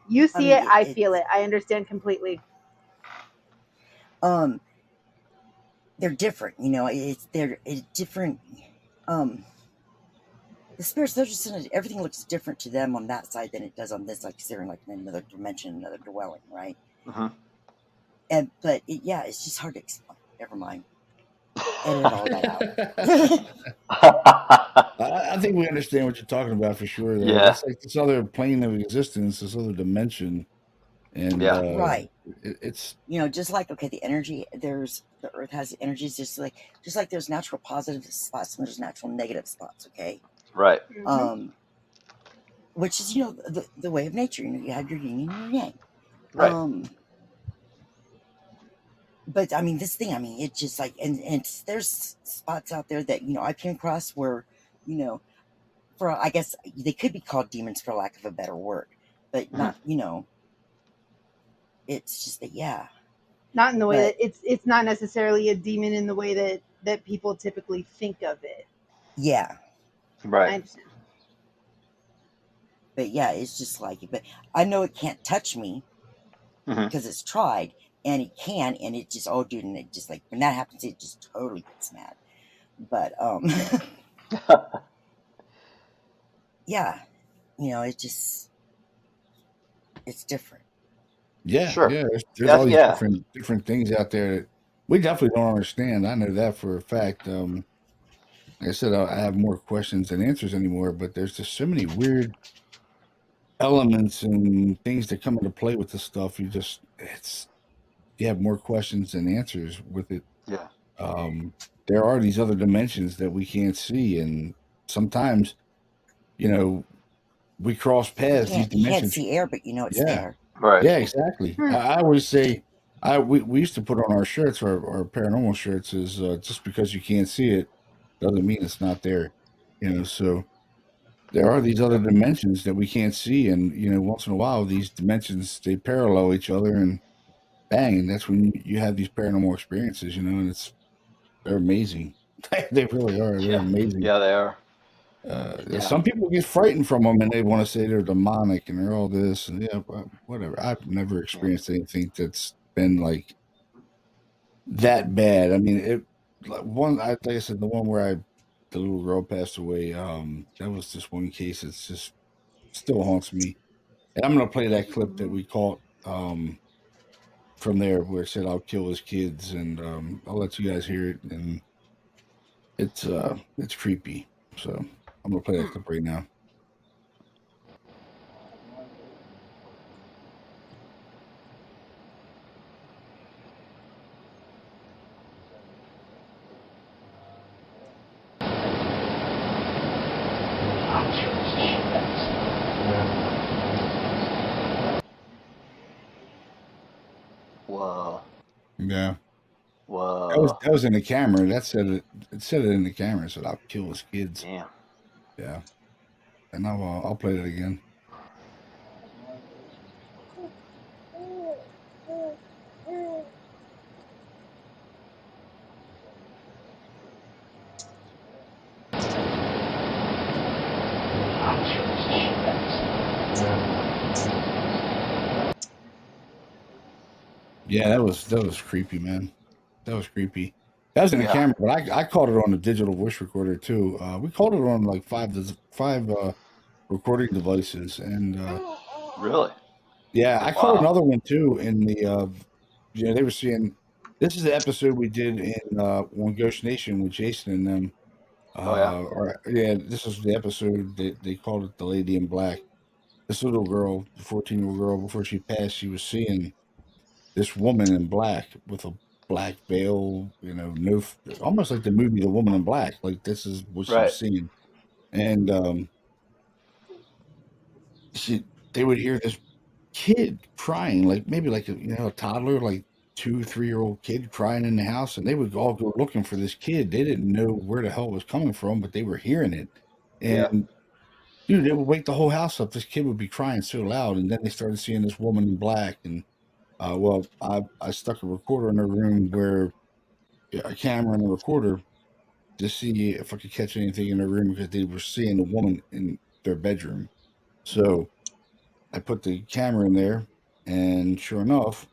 You I see mean it, I it feel it, I understand completely. um they're different. It's different. Um, the spirits, they're just everything looks different to them on that side than it does on this, like they're in like another dimension, another dwelling, right? Hmm. And but it's just hard to explain. Never mind. Edit all that out. I think we understand what you're talking about for sure, though. Yeah. It's like this other plane of existence, this other dimension, and Yeah. Right. it's Just like okay, the energy, there's the earth has energies, just like there's natural positive spots and there's natural negative spots, okay? Right. Um, which is the way of nature. You have your yin and your yang. Right. But I mean, this thing, I mean, it's just like, and there's spots out there that I came across where, you know, for I guess they could be called demons for lack of a better word, but Hmm. not, it's just that, yeah. Not in the way But that it's not necessarily a demon in the way that people typically think of it. yeah, I Right. understand. but yeah, it's just like, but I know it can't touch me Hmm. because it's tried, and it can, and it just, oh, dude, and it just like when that happens, it just totally gets mad. But yeah, it just it's different. yeah, Sure. yeah. There's all That's these yeah. different things out there that we definitely don't understand. I know that for a fact. Like I said, I have more questions than answers anymore, but there's just so many weird elements and things that come into play with this stuff. You have more questions than answers with it. Yeah. Um, there are these other dimensions that we can't see, and sometimes, you know, we cross You paths. These can't dimensions, see air, but it's yeah, there. Right. yeah, exactly. Hmm. I always say, we used to put on our shirts, our paranormal shirts, is just because you can't see it doesn't mean it's not there. So there are these other dimensions that we can't see, and once in a while, these dimensions they parallel each other, and bang, and that's when you have these paranormal experiences. And they're amazing. They really are. They're Yeah. amazing. Yeah, they are. Some people get frightened from them and they want to say they're demonic and they're all this and whatever. I've never experienced anything that's been like that bad. I mean, like I said, the one where the little girl passed away. That was just one case. It's just still haunts me. And I'm gonna play that clip that we caught from there where it said I'll kill his kids, and I'll let you guys hear it. And it's creepy. So I'm gonna play that clip right now. Whoa. Yeah. Whoa. That was in the camera. That said it. It said it in the camera. It said I'll kill his kids. Damn. Yeah. And I'll play that again. Yeah, that was creepy, man. That was creepy. That was in the Yeah. camera, but I caught it on the digital voice recorder too. We caught it on like five recording devices, and Really? yeah, I caught Wow. another one too in the they were seeing. This is the episode we did in on Ghost Nation with Jason and them. Oh yeah. This is the episode they called it the Lady in Black. This little girl, the 14-year-old girl, before she passed, she was seeing this woman in black with a black veil, almost like the movie The Woman in Black. Like this is what she Right. was seeing. And they would hear this kid crying, like maybe like a toddler, like 2, 3-year-old kid crying in the house, and they would all go looking for this kid. They didn't know where the hell it was coming from, but they were hearing it. Yeah. And dude, it would wake the whole house up. This kid would be crying so loud, and then they started seeing this woman in black. And I stuck a recorder in her room where a camera and a recorder to see if I could catch anything in her room because they were seeing a woman in their bedroom. So I put the camera in there, and sure enough,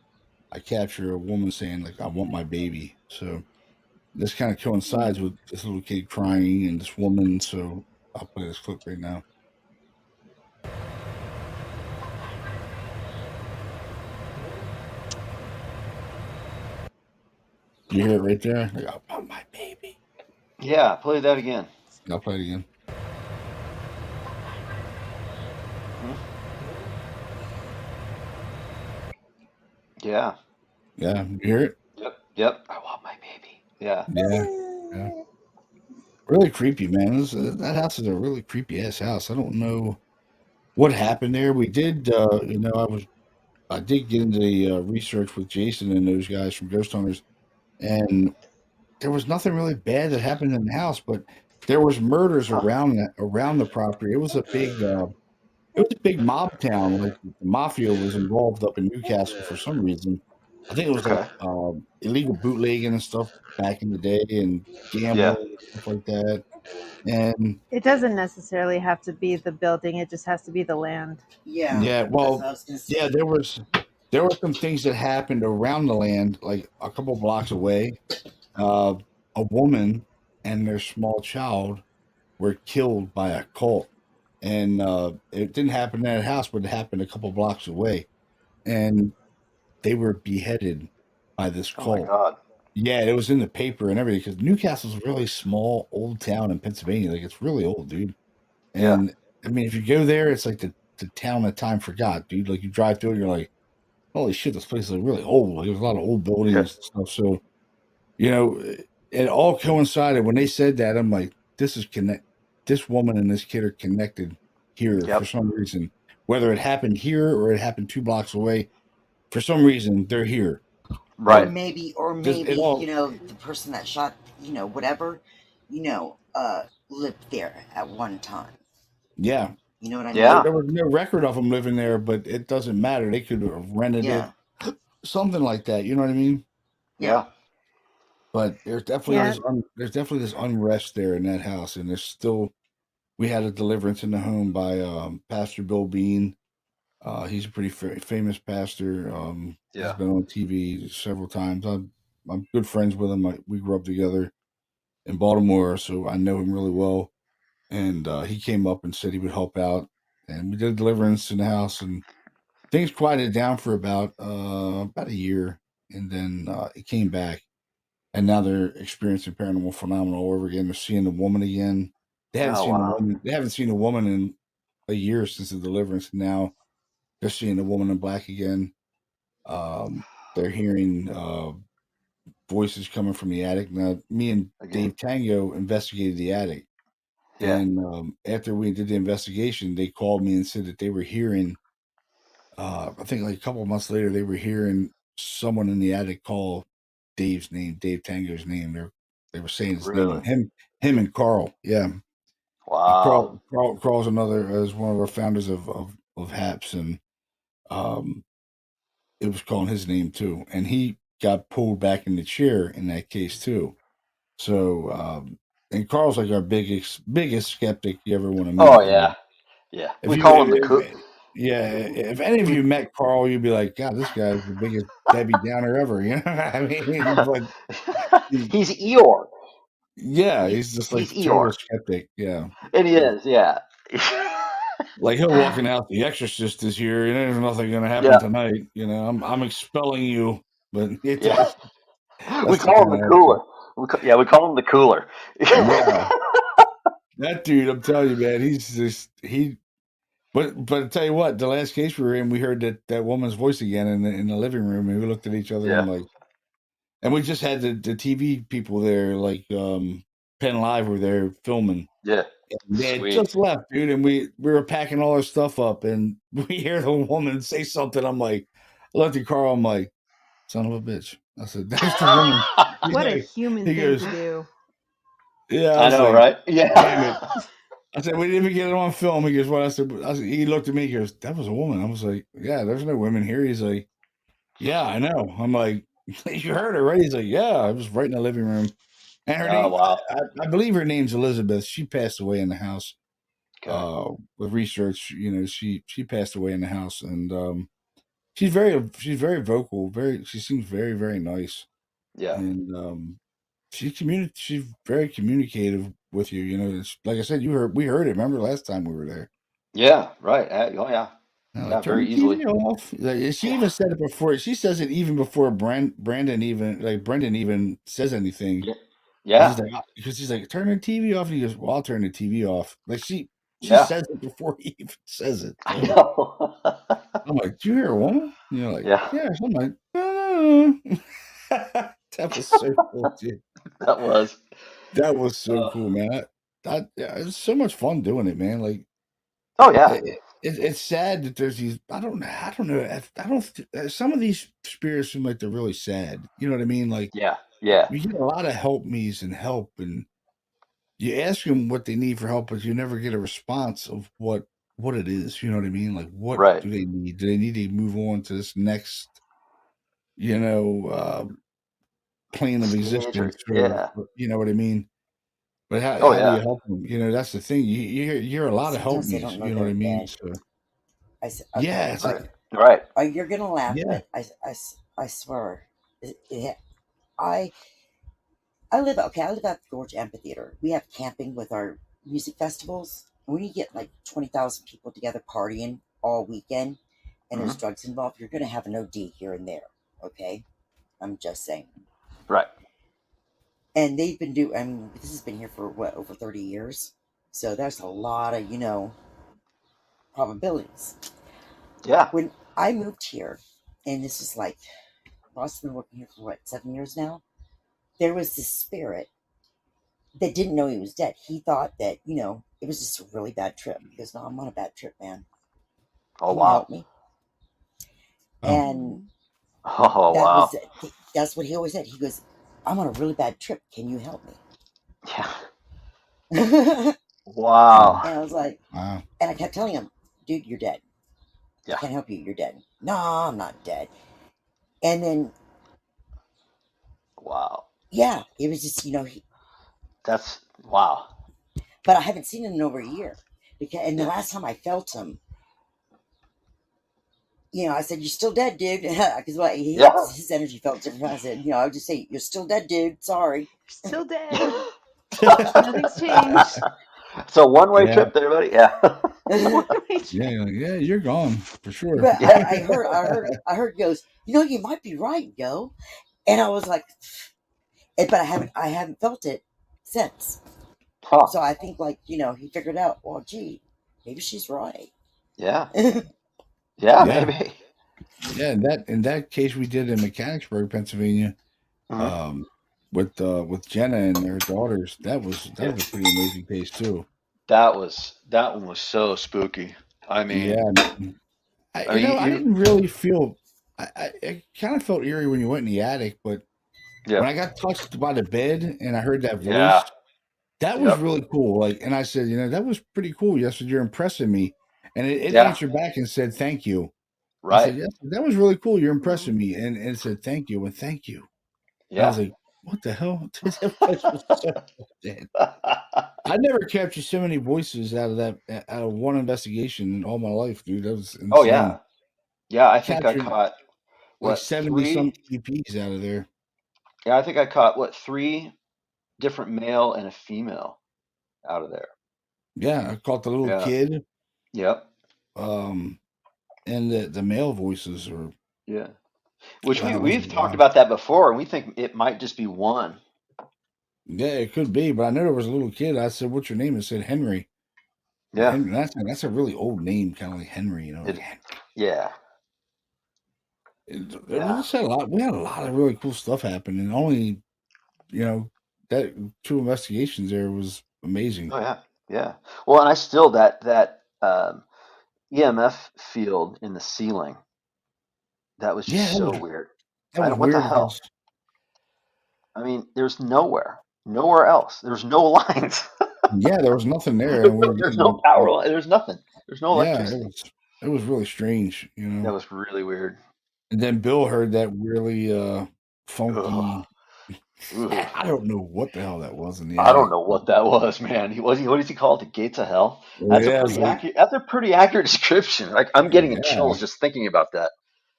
I capture a woman saying like, "I want my baby." So this kind of coincides with this little kid crying and this woman. So I'll play this clip right now. You hear it right there? Like, I want my baby. Yeah. Play that again. I'll play it again. Yeah. Yeah, you hear it? Yep. I want my baby. Yeah. Yeah. Really creepy, man. That house is a really creepy ass house. I don't know what happened there. We did, I did get into the research with Jason and those guys from Ghost Hunters, and there was nothing really bad that happened in the house, but there was murders around the property. It was a big mob town. Like the mafia was involved up in Newcastle for some reason. I think it was like Okay. illegal bootlegging and stuff back in the day, and Yeah. gambling and stuff like that. And It doesn't necessarily have to be the building, it just has to be the land. Yeah. yeah, That's what I well, was gonna say. yeah, there were some things that happened around the land, like a couple blocks away. A woman and their small child were killed by a cult, and it didn't happen in that house, but it happened a couple blocks away, and they were beheaded by this Oh my cult. God. Yeah, it was in the paper and everything because Newcastle's a really small old town in Pennsylvania. Like it's really old, dude. Yeah. And I mean, if you go there, it's like the town that time forgot, dude. Like you drive through, you're like, holy shit, this place is like really old. Like there's a lot of old buildings Yeah. and stuff. So you know, it all coincided when they said that. I'm like, this is connect. This woman and this kid are connected here for Yep. some reason. Whether it happened here or it happened 2 blocks away, for some reason they're here. Right. Or maybe, It all, the person that shot, whatever, lived there at one time. yeah. You know what I There, Yeah. there was no record of them living there, but it doesn't matter. They could have rented Yeah. it, something like that. You know what I mean? Yeah. But there's definitely Yeah. there's definitely this unrest there in that house, and there's still we had a deliverance in the home by Pastor Bill Bean. He's a pretty famous pastor. He's Yeah. been on TV several times. I'm good friends with him. We grew up together in Baltimore, so I know him really well. And he came up and said he would help out, and we did a deliverance in the house, and things quieted down for about a year, and then it came back, and now they're experiencing paranormal phenomena all over again. They're seeing the woman again. They haven't Oh seen the wow. woman. They haven't seen a woman in a year since the deliverance. And now they're seeing the woman in black again. Um, they're hearing voices coming from the attic. Now, me and Again. Dave Tango investigated the attic, Yeah. and after we did the investigation, they called me and said that they were hearing. I think like a couple of months later, they were hearing someone in the attic call Dave's name, Dave Tango's name. They were saying his name, Really. him and Carl. Yeah, and Wow. Carl's another is one of our founders of HAPS, and um, it was calling his name too, and he got pulled back in the chair in that case too. So, and Carl's like our biggest skeptic you ever want to Oh meet. You know, yeah. Yeah. if We you call him the cool. yeah, if any of We. you met Carl, you'd be like, God, this guy's the biggest Debbie Downer ever. You know what I mean? But he, He's Eeyore. yeah, he's just He's like total Eeyore. skeptic. Yeah, And he yeah. is. Yeah. Like he'll walk in the house, the exorcist is here, and there's nothing going to happen Yeah. tonight. You know, I'm expelling you, but Yeah. We that's the call him kind the of attitude. cooler. Yeah, we call him the cooler. Yeah, that dude, I'm telling you, man, he's just he. But I tell you what, the last case we were in, we heard that woman's voice again in the living room, and we looked at each other Yeah. and like, and we just had the TV people there, like Penn Live were there filming. Yeah. And they had Sweet. just left, dude, and we were packing all our stuff up, and we hear the woman say something. I'm like, I looked at Carl. I'm like, son of a bitch. I said, there's the woman. He's What a like, human he thing goes, to do. yeah. I I was know, like, right? damn it. Yeah. I said, we didn't even get it on film. He goes, what? I said, he looked at me. He goes, that was a woman. I was like, yeah, there's no women here. He's like, yeah, I know. I'm like, you heard her, right? He's like, yeah, I was right in the living room. And her Oh name, wow. I believe her name's Elizabeth. She passed away in the house. Okay. With research, you know, she passed away in the house, and she's very vocal. She seems very very nice, Yeah. and she's very communicative with you. You know, it's, like I said, we heard it. Remember last time we were there? Yeah. Right. Oh yeah. Yeah. Like, turn Very the easily. TV off. Like, she Yeah. even said it before. She says it even before Brendan even says anything. Yeah. And Yeah. he's like, because he's like, turn the TV off. And he goes, well, I'll turn the TV off. Like she Yeah. says it before he even says it. I So know. I'm like, do you hear a woman? And you're like, Yeah. yes. I'm like, oh. That was so cool, dude. That was. That was so Uh, cool, man. Yeah, it's so much fun doing it, man. Like, oh yeah. it's sad that there's these. I don't know. Some of these spirits seem like they're really sad. You know what I mean? Like, Yeah. Yeah. we get a lot of help me's and help, and you ask them what they need for help, but you never get a response of what it is. You know what I mean? Like, what Right. do they need? Do they need to move on to this next, you know, plane of Stage or existence, yeah. or you know what I mean? But Oh how do yeah. you help them? You know, that's the thing. You hear a lot of help Sometimes they me's. don't know You know what I they're mean? dead. So Okay, yeah, it's Right. like Right. you're gonna laugh, yeah. but I swear, I I live okay. I live at the Gorge Amphitheater. We have camping with our music festivals. And when you get like 20,000 people together partying all weekend, and there's Hmm. drugs involved, you're gonna have an OD here and there. Okay, I'm just saying. Right. And they've been doing. I mean, this has been here for what, over 30 years. So there's a lot of probabilities. Yeah. When I moved here, and this is like, Ross has been working here for what, 7 years now. There was this spirit that didn't know he was dead. He thought that, it was just a really bad trip. He goes, no, I'm on a bad trip, man. Oh Can you help wow. me? Oh, And Oh that wow. was, that's what he always said. He goes, I'm on a really bad trip. Can you help me? Yeah. And Wow. I was like, wow. and I kept telling him, dude, you're dead. I Yeah. can't help you. You're dead. No, I'm not dead. And then, Wow. yeah, it was just, That's wow. but I haven't seen him in over a year. And the last time I felt him, I said, "You're still dead, dude," because his energy felt different. I said, I would just say, "You're still dead, dude. Sorry." Still dead. Nothing's changed. It's a one-way Yeah. trip there, buddy. Yeah. Yeah, you're gone for sure. But I heard he goes, you might be right, yo. And I was like, but I haven't felt it since. Huh. So I think he figured out, well, gee, maybe she's right. Yeah. Yeah. Yeah, maybe. Yeah, in that case we did in Mechanicsburg, Pennsylvania, Mhm. with Jenna and their daughters. That was a pretty amazing case too. That one was so spooky. I mean, Yeah, I didn't really feel. I kind of felt eerie when you went in the attic, but yeah, when I got touched by the bed and I heard that yeah, voice, that was yep, really cool. Like, and I said, that was pretty cool. Yes, you're impressing me, and it yeah, answered back and said, "Thank you." I right, said, "Yes, that was really cool. You're impressing me," and it said, "Thank you," and thank you. And I was yeah. like, "What the hell?" That voice was so dead. I never captured so many voices out of one investigation in all my life, dude. That was Oh yeah, insane. yeah. I think I Captured caught like what 70 some three? EPs out of there. Yeah, I think I caught what three different male and a female out of there. Yeah, I caught the little Yeah, kid, yep, um, and the male voices are yeah. Which wow, those are we've talked wild. about that before, and we think it might just be one. Yeah, it could be, but I know there was a little kid. I said, "What's your name?" It said Henry. Yeah, Henry, that's a really old name, kind of like Henry, like it. Henry. Yeah, We yeah. just had a lot. We had a lot of really cool stuff happen, and only you know that two investigations there was amazing. Oh yeah, yeah. Well, and I still that EMF field in the ceiling. That was just Yeah, so weird. that I was don't. What the weird hell? because I mean, there's nowhere else. There's no lines. yeah, there was nothing there, and we were There's getting no power line. There's nothing. There's no yeah, electricity. it was really strange, That was really weird. And then Bill heard that really Ugh. funky. Ugh. I don't know what the hell that was in the I don't attic. know what that was, man. What does he call it? The gates of hell? That's a Yeah, it was pretty like accurate. That's a pretty accurate description. Like I'm getting a yeah, chills just thinking about that.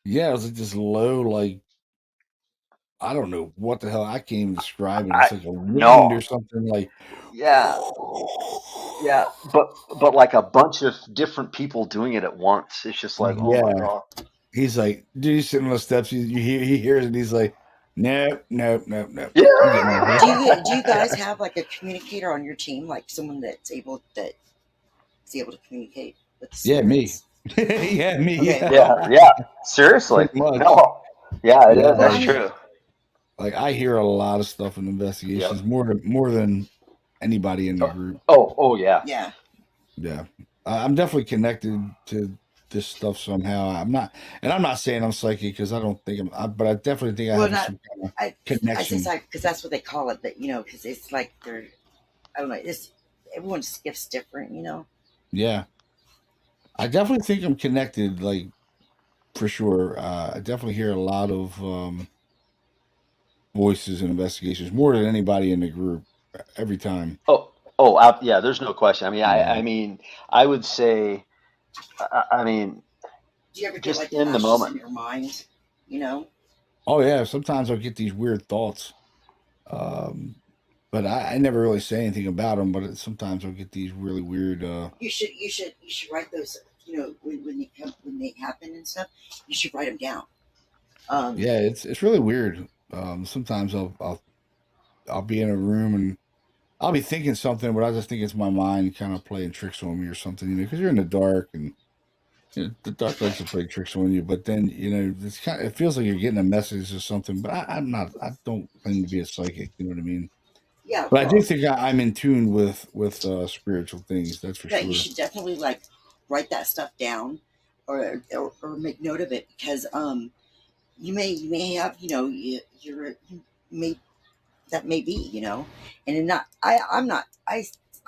yeah, it was like this low, like I don't know what the hell. I can't even describe it. I It's like a wind no. or something like. Yeah. Yeah. But like a bunch of different people doing it at once. It's just like, oh my Yeah, God. he's like, dude, he's sitting on the steps. He hears it. He's like, nope, nope, nope, nope. I'm getting out of here. Do you guys have like a communicator on your team, like someone that's able to communicate with the Yeah, me. spirits? Yeah, me. Okay. Yeah, yeah. Seriously. Pretty much. No. Yeah, it Yeah, is. Well, That's I mean, true. like I hear a lot of stuff in Yep. investigations, more than anybody in the Oh, group. oh yeah. yeah. Yeah, I'm definitely connected to this stuff somehow. I'm not saying I'm psychic because I don't think but I definitely think I Well, have not some kind of I say connection. psychic because that's what they call it. But because it's like they're I don't know. It's everyone's gift's different. Yeah, I definitely think I'm connected, like for sure. I definitely hear a lot of voices and investigations more than anybody in the group every time. Yeah. There's no question. I mean, Yeah. I mean, I would say, I mean, Do you ever get just like in the flashes in moment. your mind? You know, Oh yeah. Sometimes I'll get these weird thoughts, um, but I never really say anything about them. But sometimes I'll get these really weird. you should write those. When they happen and stuff, you should write them down. Yeah, it's really weird. Sometimes I'll be in a room and I'll be thinking something, but I just think it's my mind kind of playing tricks on me or something, because you're in the dark and the dark likes to play tricks on you. But then it feels like you're getting a message or something. But I'm not. I don't claim to be a psychic. You know what I mean? Yeah, But I do well, think I'm in tune with spiritual things. That's for yeah, you sure. should definitely like write that stuff down, or make note of it because you may have you may that may be and not I'm not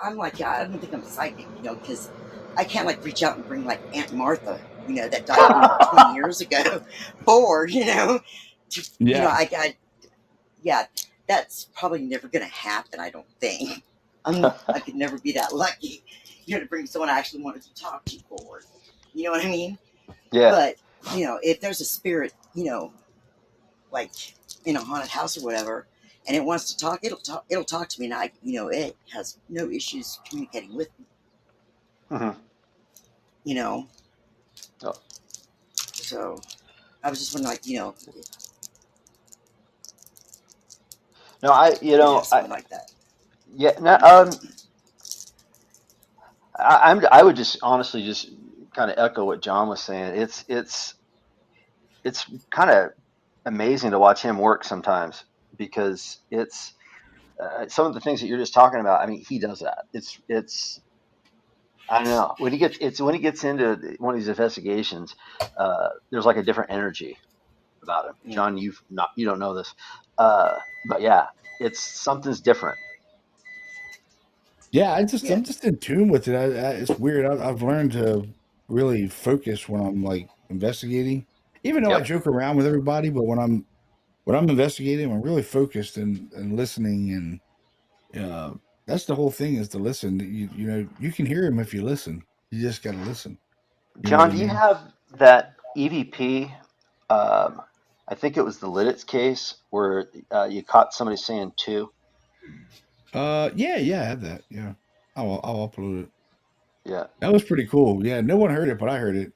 I'm like yeah I don't think I'm psychic because I can't like reach out and bring like Aunt Martha that died 20 years ago forward Yeah. I yeah that's probably never gonna happen I don't think. I could never be that lucky, to bring someone I actually wanted to talk to forward. You know what I mean? Yeah. But if there's a spirit, like in a haunted house or whatever, and it wants to talk, it'll talk to me, and it has no issues communicating with me. Mm-hmm. Oh. So I was just wondering, No, I you'd have someone like that. yeah. No, I would just honestly just kind of echo what John was saying. It's kind of amazing to watch him work sometimes, because it's some of the things that you're just talking about. I mean, he does that. It's I don't know, when he gets into one of these investigations, there's like a different energy about him. Yeah. John, you don't know this, but yeah, it's something's different. Yeah, I'm Yeah. just in tune with it. It's weird. I've learned to really focus when I'm like investigating, even though I Yep. joke around with everybody. But when I'm investigating, I'm really focused and listening, and that's the whole thing, is to listen. You can hear him if you listen. You just got to listen. You know what John, I do you mean? have that EVP? Um, I think it was the Lidditz case where you caught somebody saying two. Yeah, I have that. Yeah, I'll upload it. Yeah. That was pretty cool. Yeah, no one heard it, but I heard it.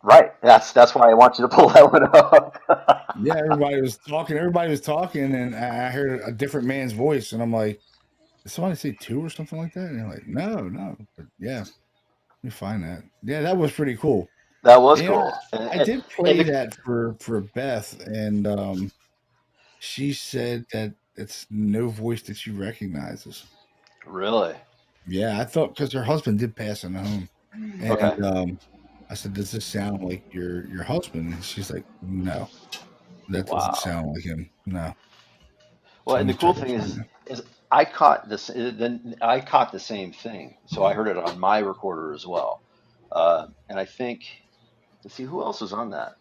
Right. That's why I want you to pull that one up. Yeah, everybody was talking. Everybody was talking, and I heard a different man's voice, and I'm like, did somebody say two or something like that? And they're like, no. But yeah, let me find that. Yeah, that was pretty cool. That was And cool. I did And play that for Beth, and she said that it's no voice that she recognizes. really? Yeah, I thought, because her husband did pass in the home, Okay. and I said, "Does this sound like your husband?" And she's like, "No, that doesn't Wow. sound like him. No." Well, So I'm and the gonna try cool to thing find that. is I caught this. Then I caught the same thing, so I heard it on my recorder as well. And I think, let's see, who else was on that?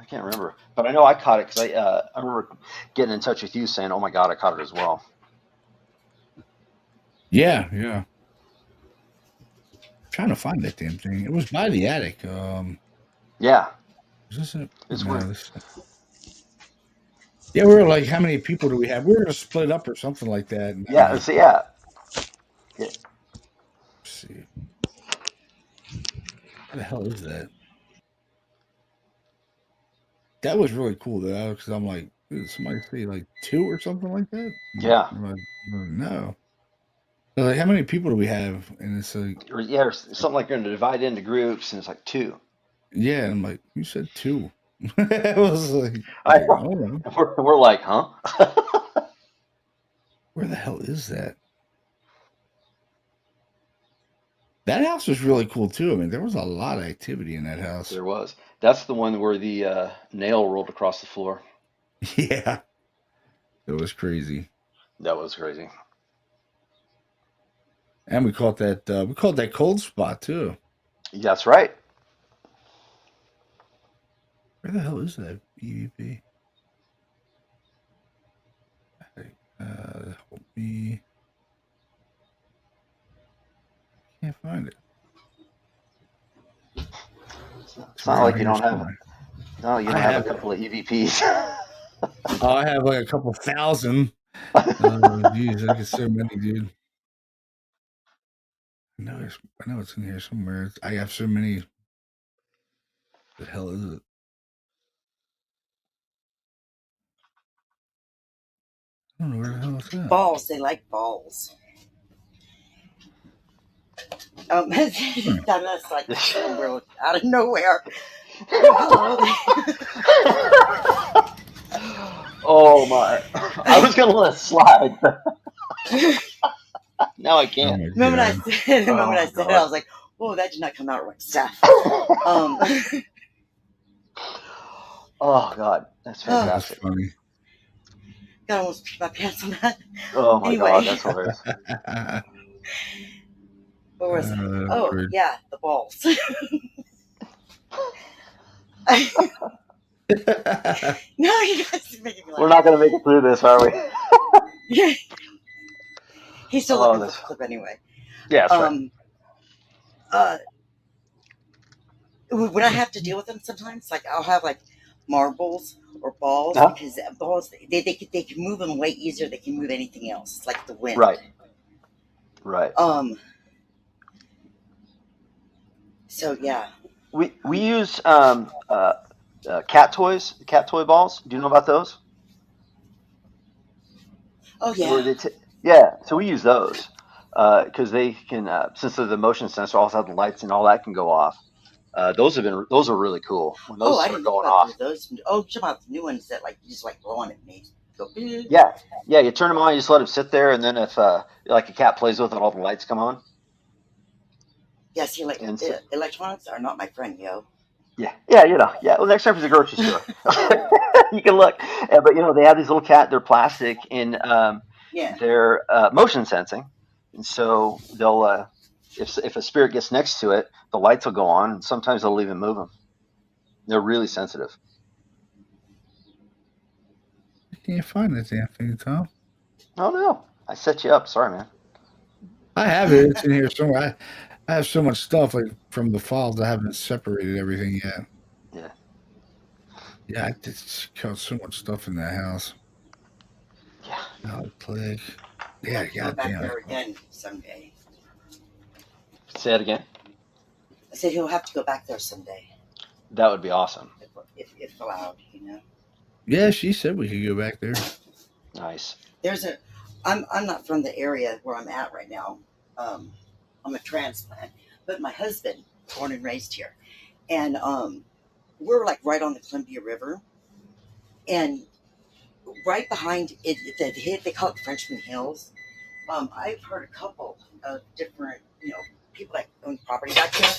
I can't remember, but I know I caught it because I remember getting in touch with you saying, "Oh my God, I caught it as well." Yeah. Trying to find that damn thing. It was by the attic. Yeah, Is this it? it's No, weird. this. Yeah, we were like, how many people do we have? We were gonna split up or something like that. And I'm Yeah, like, so yeah, yeah. let's see, what the hell is that? That was really cool though, because I'm like, did somebody say like two or something like that? Yeah. I'm like, no. They're like, how many people do we have? And it's like, Or something like you're going to divide into groups, and it's like two. yeah. And I'm like, you said two. I was I like, oh no, we're like, huh? where the hell is that? That house was really cool too. I mean, there was a lot of activity in that house. There was. That's the one where the nail rolled across the floor. Yeah, it was crazy. That was crazy. And we caught that cold spot too. That's right. Where the hell is that EVP? Help me. Can't find it. It's It's not around like you here don't have. somewhere. No, you I don't have a have it. couple of EVPs. Oh, I have like a couple thousand. Geez, I get so many, dude. I know it's in here somewhere. I have so many. The hell is it? I don't know where the hell it's at. Balls. They like balls. That's like somewhere out of nowhere. Oh, Oh my! I was gonna let it slide. Now I Oh can't. my the moment I god. said, the Oh moment I my said it, God. I was like, "Whoa, that did not come out right, Steph." Um, Oh God, that's oh, That's fantastic. funny. God, I almost peed my pants on that. Oh my God, Anyway, that's hilarious. what was it? That's Oh, weird. yeah, the balls. No, you guys are making me We're laugh. not gonna make it through this, are we? Yeah. He's still looking for the clip anyway. Yeah, that's right. When I have to deal with them sometimes, like I'll have like marbles or balls Uh-huh. because balls they can move them way easier. They can move anything else. It's like the wind. Right. Right. So yeah. We use cat toys, cat toy balls. Do you know about those? Oh yeah. Where yeah, so we use those because they can, since they're the motion sensor, also have the lights and all that can go off. Those are really cool when those I start didn't know going about off. those. Oh, you're talking about the new ones that like you just like blow on it and they go. Yeah, yeah. You turn them on, you just let them sit there, and then if like a cat plays with it, all the lights come on. Yeah, see, like And so, electronics are not my friend, yo. yeah, yeah. Well, next time it's a grocery store, you can look. But they have these little they're plastic and Yeah. they're motion sensing, and so they'll if a spirit gets next to it, the lights will go on, and sometimes they'll even move them. They're really sensitive. I can't find that damn thing, Tom. Oh no, I set you up. Sorry, man. I have it. It's in here somewhere. I have so much stuff like from the files. I haven't separated everything yet. Yeah. Yeah, I just got so much stuff in that house. Yeah. I'll click. Yeah, Yeah, go back goddamn. there again someday. Say it again. I said he'll have to go back there someday. That would be awesome. If allowed, Yeah, she said we could go back there. Nice. I'm not from the area where I'm at right now. I'm a transplant, but my husband, born and raised here, and we're like right on the Columbia River, and right behind it, they call it the Frenchman Hills. I've heard a couple of different, people that own property back there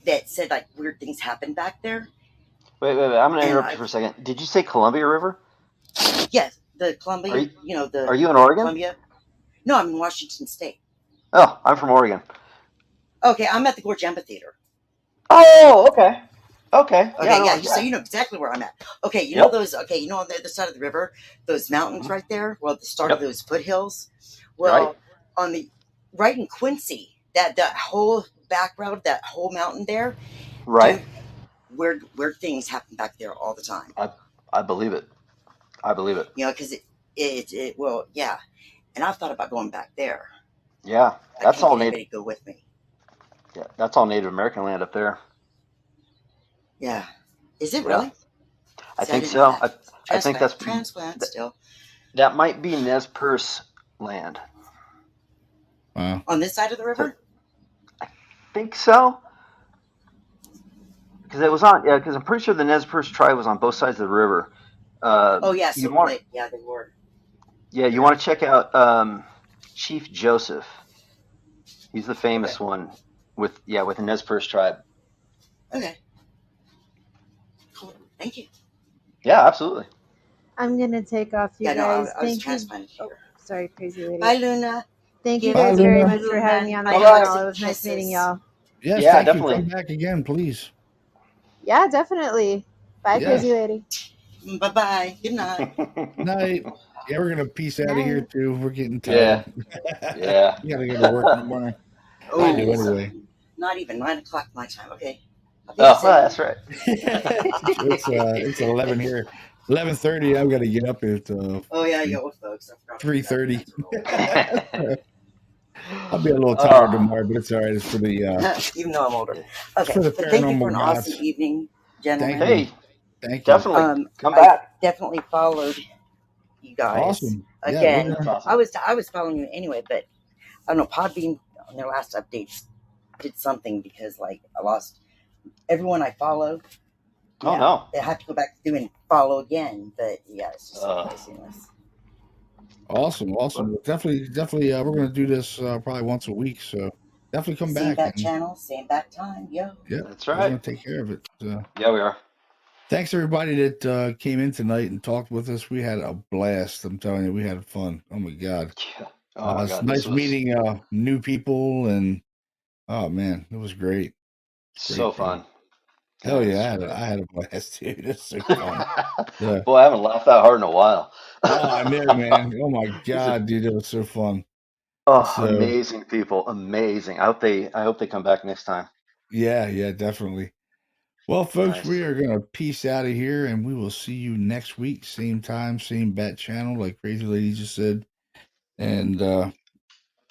that said like weird things happen back there. Wait. I'm going to interrupt you for a second. Did you say Columbia River? Yes, the Columbia. Are you in Oregon? Columbia? No, I'm in Washington State. Oh, I'm from Oregon. Okay, I'm at the Gorge Amphitheater. Oh, okay. Okay. Yeah. So you know exactly where I'm at. Okay, you know those. Okay, you know on the other side of the river, those mountains right there. Well, the start of those foothills. Well, on the right in Quincy, that whole back road, that whole mountain there. Right. Dude, weird things happen back there all the time. I believe it. Because it well, yeah. And I've thought about going back there. Yeah, that's all Native. Anybody go with me? Yeah, that's all Native American land up there. Yeah, is it really? I think so. I think that's transplant still. That might be Nez Perce land. Wow. On this side of the river? I think so. Because it was on. Yeah, because I'm pretty sure the Nez Perce tribe was on both sides of the river. Oh yeah, so yeah, they were. Yeah, you want to check out Chief Joseph. He's the famous one with the Nez Perce tribe. Okay. Cool. Thank you. Yeah, absolutely. I'm gonna take off, you guys. I was Thank you. transplanted here. Sorry, crazy lady. Bye, Luna. Thank you guys very much for having me on the channel. It was nice meeting y'all. Yes, yeah, thank definitely. you. Come back again, please. Yeah, definitely. Bye, crazy lady. Bye-bye. Good night. Night. Yeah, we're gonna peace out of here too. We're getting tired. Yeah. You gotta go to work in the morning. I do anyway. Not even 9 o'clock my time. Okay. Oh, well, that's right. It's 11 here. 11:30. I've got to get up at. Oh yeah, you old folks. 3:30. I'll be a little tired tomorrow, but it's all right. It's for the. Even though I'm older. Okay. For the Thank you for an gods. awesome evening, gentlemen. Thank you. Definitely. Come back. I definitely followed you guys. Awesome. Again, Yeah, awesome. I was following you anyway, but I don't know. Podbean on their last updates did something because like I lost everyone I follow. Oh no! I have to go back to doing follow again, but yeah, it's just craziness. Awesome. Definitely. We're gonna do this probably once a week, so definitely come back. Same back channel, same back time, yo. Yeah, that's right. We're gonna take care of it. So. Yeah, we are. Thanks everybody that came in tonight and talked with us. We had a blast. I'm telling you, we had fun. Oh my god. Yeah. Oh my god. It's nice meeting new people, and oh man, it was great. So fun. Hell yeah, I had a blast, dude. It's so fun. Yeah. Boy, I haven't laughed that hard in a while. Oh, I know, man. Oh my god, dude, it was so fun. Oh, So amazing people, amazing. I hope they come back next time. yeah, definitely. Well, folks, we Nice. are gonna peace out of here, and we will see you next week, same time, same bat channel, like Crazy Lady just said. And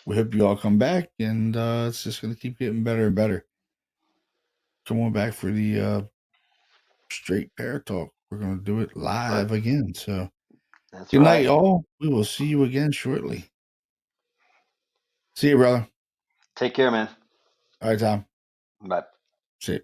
we hope you all come back, and it's just gonna keep getting better and better. Come on back for the Straight Para-Talk. We're gonna do it live again. So That's good night, right. y'all. We will see you again shortly. See you, brother. Take care, man. All right, Tom. Bye. See you.